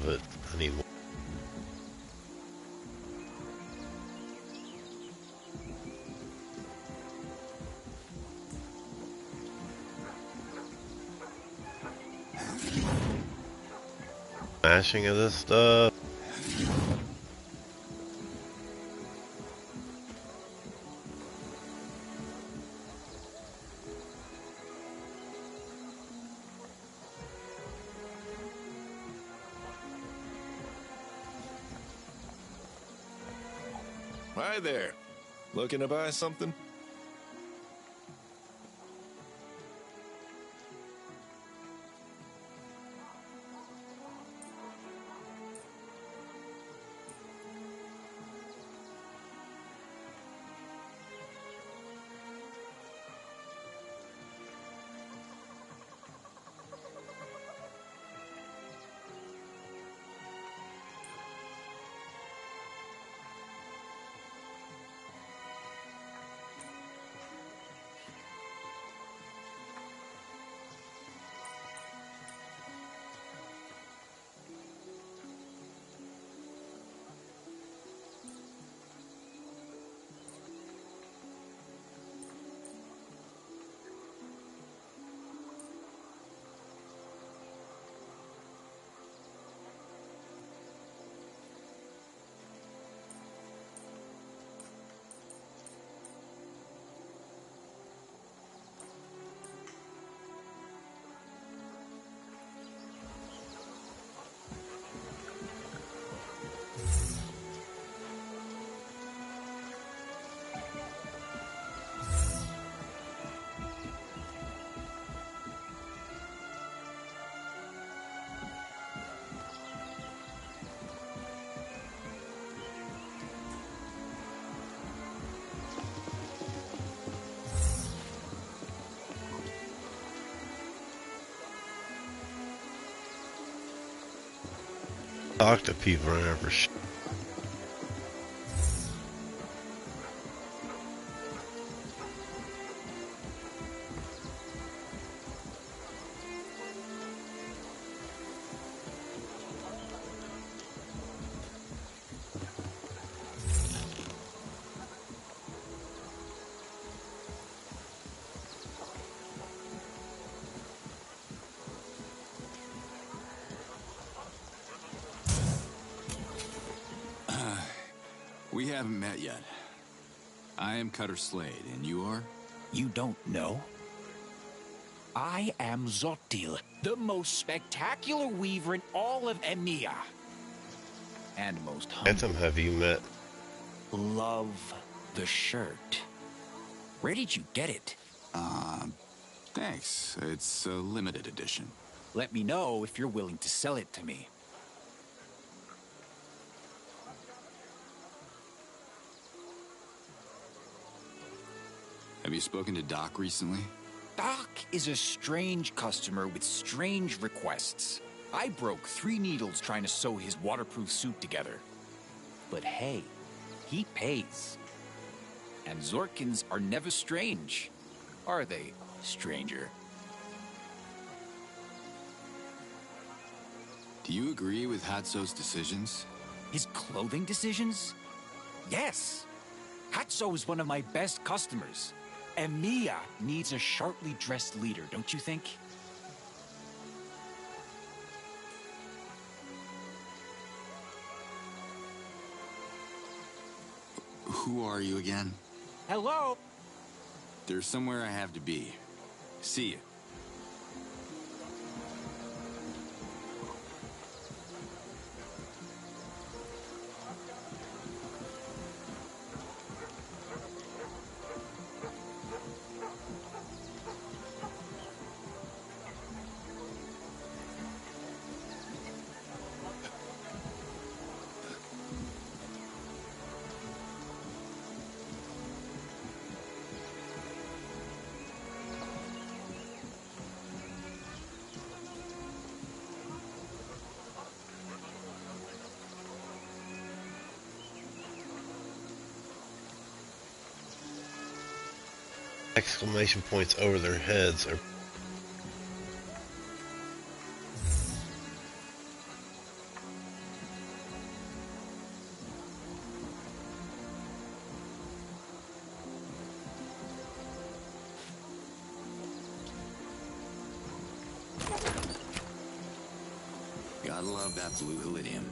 But I need more. Smashing of this stuff. Hi there. Looking to buy something? Talk to people around for shit. We haven't met yet. I am Cutter Slade, and you are? You don't know? I am Zotil, the most spectacular weaver in all of EMEA. And most humble. Anthem, have you met? Love the shirt. Where did you get it? Thanks. It's a limited edition. Let me know if you're willing to sell it to me. Have you spoken to Doc recently? Doc is a strange customer with strange requests. I broke 3 needles trying to sew his waterproof suit together. But hey, he pays. And Zorkins are never strange, are they, stranger? Do you agree with Hatso's decisions? His clothing decisions? Yes. Hatso is one of my best customers. EMEA needs a sharply dressed leader, don't you think? Who are you again? Hello? There's somewhere I have to be. See you. Exclamation points over their heads are Gotta love that blue Helidium.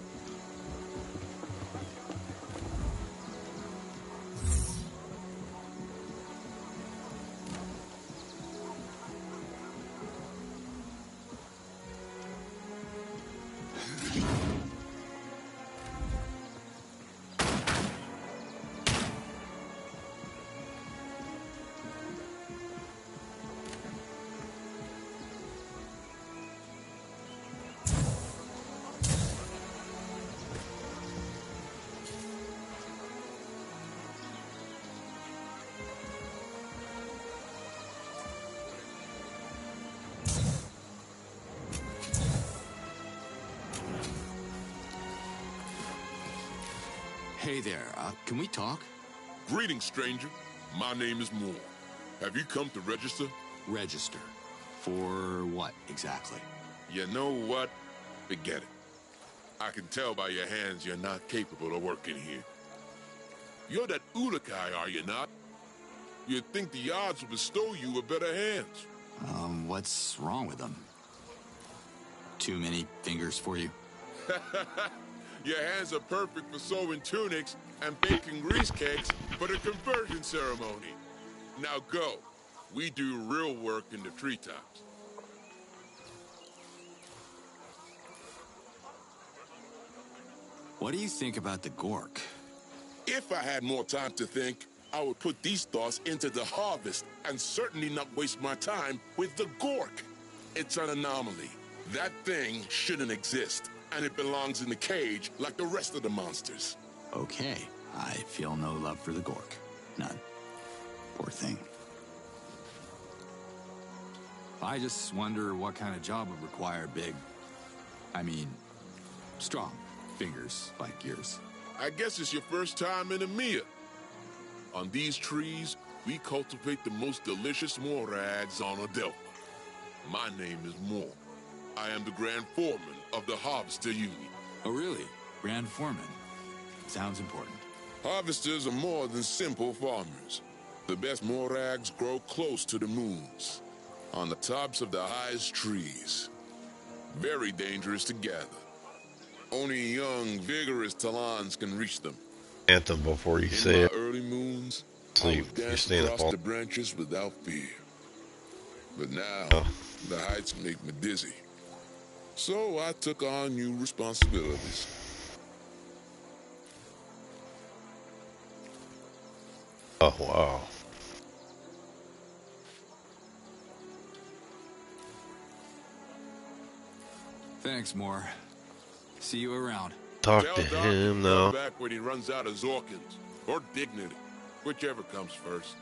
Hey there, can we talk? Greetings, stranger. My name is Moore. Have you come to register? Register. For what, exactly? You know what? Forget it. I can tell by your hands you're not capable of working here. You're that Ulikai, are you not? You'd think the odds would bestow you with better hands. What's wrong with them? Too many fingers for you? Your hands are perfect for sewing tunics and baking grease cakes for the conversion ceremony. Now go. We do real work in the treetops. What do you think about the Gork? If I had more time to think, I would put these thoughts into the harvest and certainly not waste my time with the Gork. It's an anomaly. That thing shouldn't exist, and it belongs in the cage like the rest of the monsters. Okay, I feel no love for the Gork. None. Poor thing. I just wonder what kind of job would require strong fingers like yours. I guess it's your first time in EMEA. On these trees, we cultivate the most delicious morags on Adelpha. My name is Moore. I am the Grand Foreman of the Harvester Union. Oh, really? Grand Foreman? Sounds important. Harvesters are more than simple farmers. The best morags grow close to the moons, on the tops of the highest trees. Very dangerous to gather. Only young, vigorous Talons can reach them. Anthem before you say In my it. early moons, Sleep. I would You dance stay in the across fall. the branches without fear. But now, the heights make me dizzy. So I took on new responsibilities. Oh, wow. Thanks, Moore. See you around. Talk Tell to Doc him, to though. come back when he runs out of Zorkins, or dignity, whichever comes first.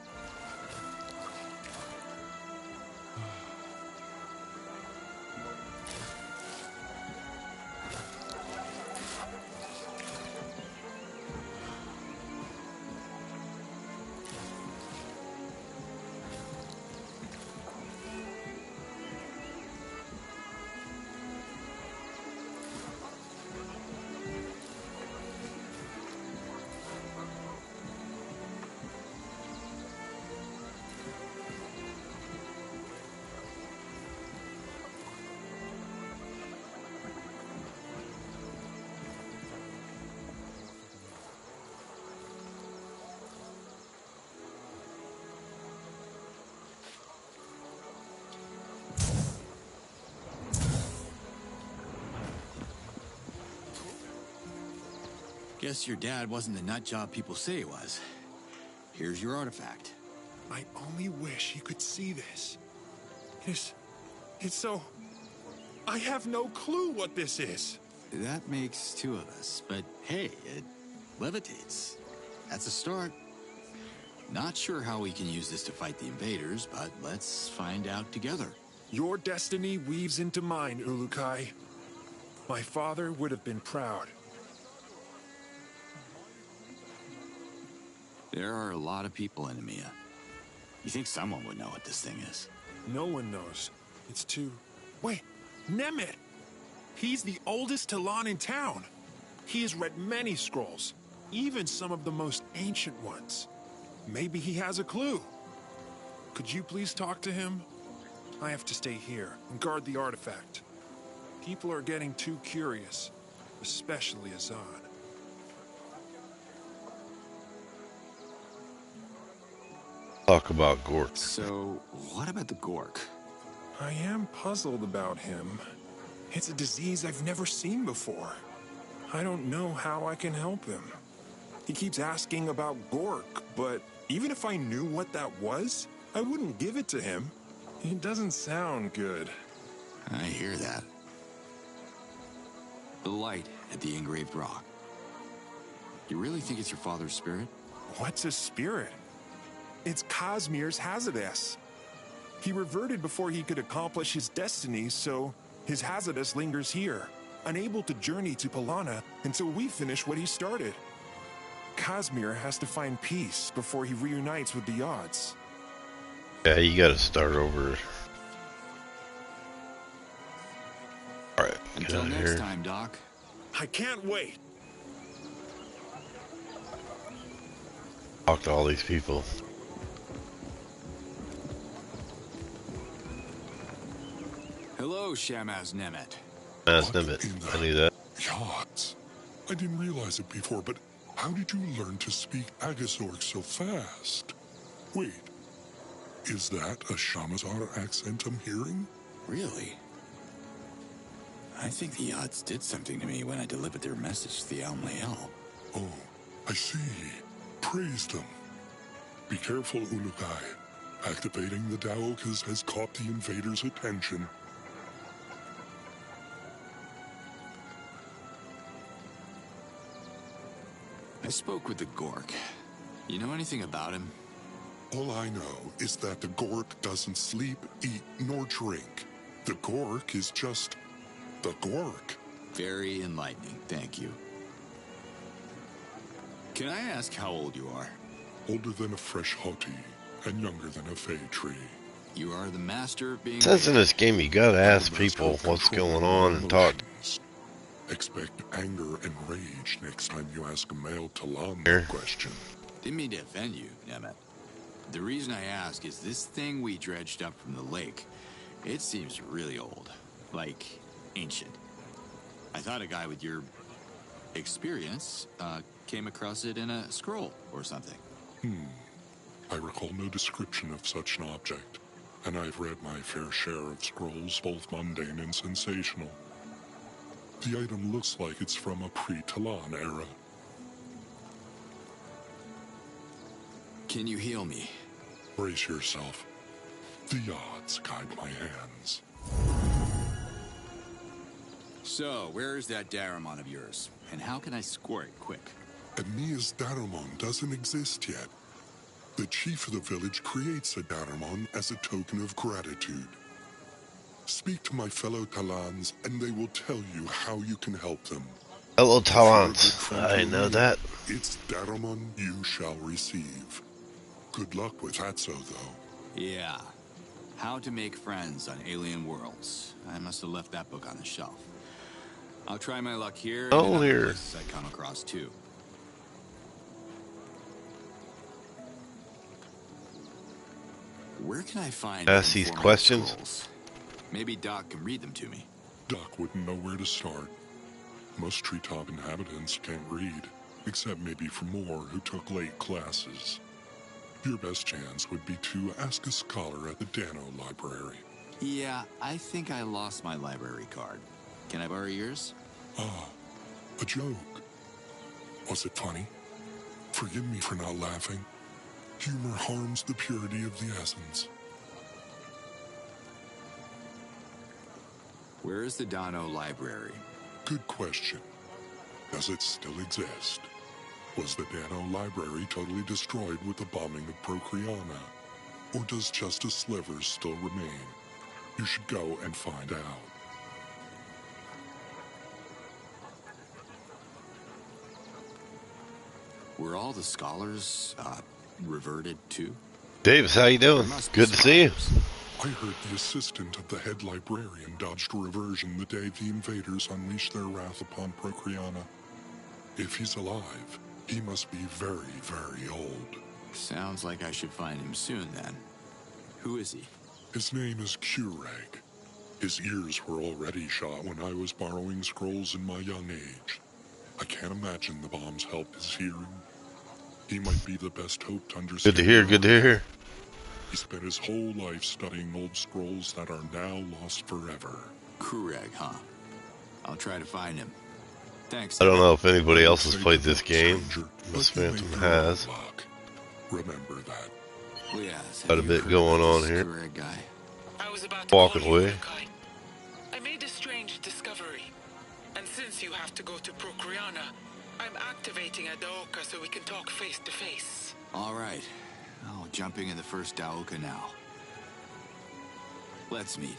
Guess your dad wasn't the nut job people say he was. Here's your artifact. I only wish you could see this. It's so... I have no clue what this is. That makes two of us, but hey, it levitates. That's a start. Not sure how we can use this to fight the invaders, but let's find out together. Your destiny weaves into mine, Ulukai. My father would have been proud. There are a lot of people in EMEA. You think someone would know what this thing is? No one knows. It's too... Wait, Nemeth! He's the oldest Talon in town. He has read many scrolls, even some of the most ancient ones. Maybe he has a clue. Could you please talk to him? I have to stay here and guard the artifact. People are getting too curious, especially Azan. Talk about Gork. So, what about the Gork? I am puzzled about him. It's a disease I've never seen before. I don't know how I can help him. He keeps asking about Gork, but even if I knew what that was, I wouldn't give it to him. It doesn't sound good. I hear that. The light at the engraved rock. You really think it's your father's spirit? What's a spirit? It's Cosmere's Hazardous. He reverted before he could accomplish his destiny, so his Hazardous lingers here, unable to journey to Polana until we finish what he started. Cosmere has to find peace before he reunites with the odds. Yeah, you gotta start over. Alright, get Until out of next here. time, Doc. I can't wait. Talk to all these people. Hello, Shamaz Nemeth. That's Nemeth. I knew that. Yachts. I didn't realize it before, but how did you learn to speak Agasork so fast? Wait, is that a Shamazar accent I'm hearing? Really? I think the odds did something to me when I delivered their message to the Almael. Oh, I see. Praise them. Be careful, Ulukai. Activating the Daokas has caught the invaders' attention. I spoke with the Gork. You know anything about him? All I know is that the Gork doesn't sleep, eat, nor drink. The Gork is just the Gork. Very enlightening, thank you. Can I ask how old you are? Older than a fresh hottie, and younger than a fay tree. You are the master of being... It says in this game you gotta ask people what's going on and talk. Expect anger and rage next time you ask a male Talon that question. Didn't mean to offend you, Nemeth. The reason I ask is this thing we dredged up from the lake, it seems really old. Like, ancient. I thought a guy with your experience came across it in a scroll or something. I recall no description of such an object, and I've read my fair share of scrolls, both mundane and sensational. The item looks like it's from a pre-Talon era. Can you heal me? Brace yourself. The odds guide my hands. So, where is that Daramon of yours? And how can I score it quick? Aeneas Daramon doesn't exist yet. The chief of the village creates a Daramon as a token of gratitude. Speak to my fellow Talons, and they will tell you how you can help them. Hello, Talons. I know that. It's Daramon you shall receive. Good luck with that, though. Yeah. How to Make Friends on Alien Worlds. I must have left that book on the shelf. I'll try my luck here. Oh, and here. I come across too. Where can I find ask these questions? Scrolls? Maybe Doc can read them to me. Doc wouldn't know where to start. Most treetop inhabitants can't read, except maybe for more who took late classes. Your best chance would be to ask a scholar at the Dano Library. Yeah, I think I lost my library card. Can I borrow yours? Ah, a joke. Was it funny? Forgive me for not laughing. Humor harms the purity of the essence. Where is the Dano Library? Good question. Does it still exist? Was the Dano Library totally destroyed with the bombing of Procreana? Or does just a sliver still remain? You should go and find out. Were all the scholars, reverted to? Davis, how you doing? Good to see you. I heard the assistant of the head librarian dodged a reversion the day the invaders unleashed their wrath upon Procreana. If he's alive, he must be very, very old. Sounds like I should find him soon, then. Who is he? His name is Kureg. His ears were already shot when I was borrowing scrolls in my young age. I can't imagine the bombs helped his hearing. He might be the best hope to understand. Good to hear, good to hear. He spent his whole life studying old scrolls that are now lost forever. Kureg, huh? I'll try to find him. Thanks. I don't know if anybody else has played this game. This Phantom has. Remember that. Well, yes, Got a bit going on here. Guy? I was about to Walking call you, away. Mordecai. I made a strange discovery. And since you have to go to Procreana, I'm activating a Daoka so we can talk face to face. All right. Oh, jumping in the first Daoka now. Let's meet.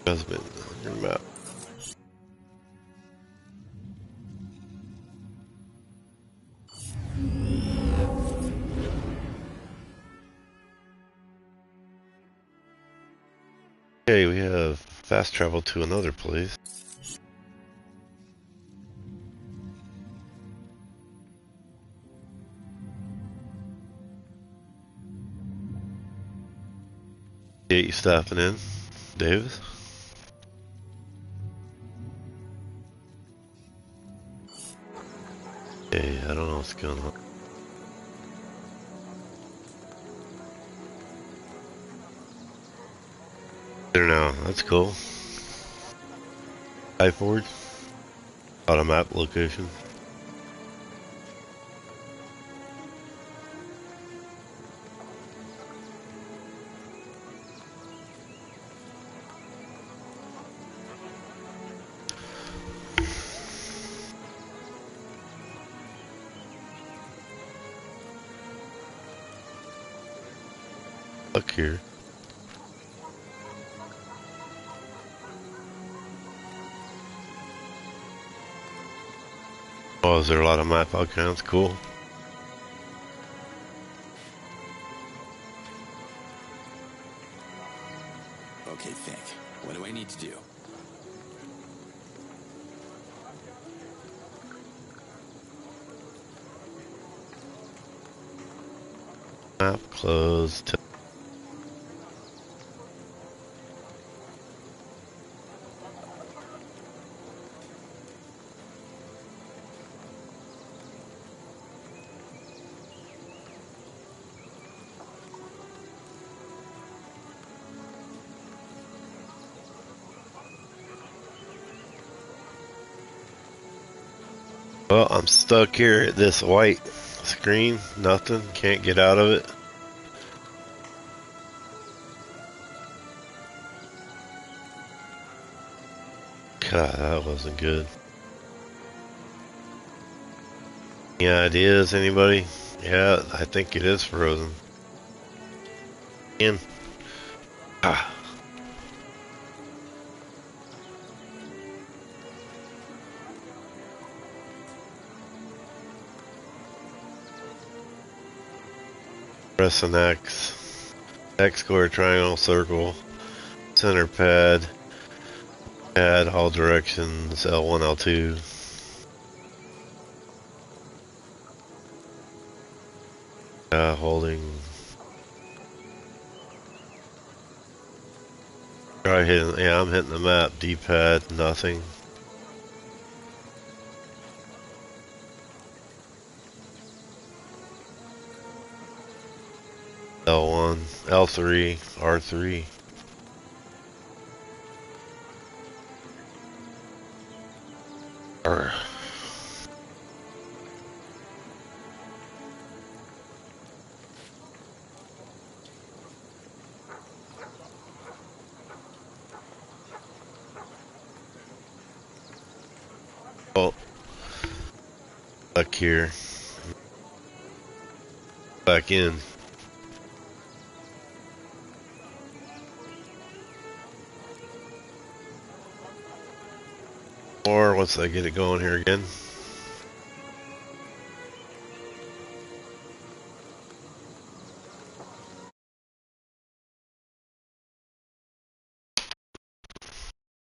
Husband, your map. Okay, we have fast travel to another place. Yeah, you stopping in, Davis? Hey, I don't know what's going on. There now, that's cool. High forward. Auto map location. Look here. Oh, is there a lot of map accounts? Cool. Okay, think. What do I need to do? Map closed. Well, I'm stuck here at this white screen. Nothing. Can't get out of it. God, that wasn't good. Any ideas, anybody? Yeah, I think it is frozen. In. Ah. Press an X. X square, triangle, circle, center pad. Pad all directions, L1, L2. Holding. Try hitting, yeah, I'm hitting the map. D-pad, nothing. L1, L3, R3. Oh, back here. Back in. Or once I get it going here again.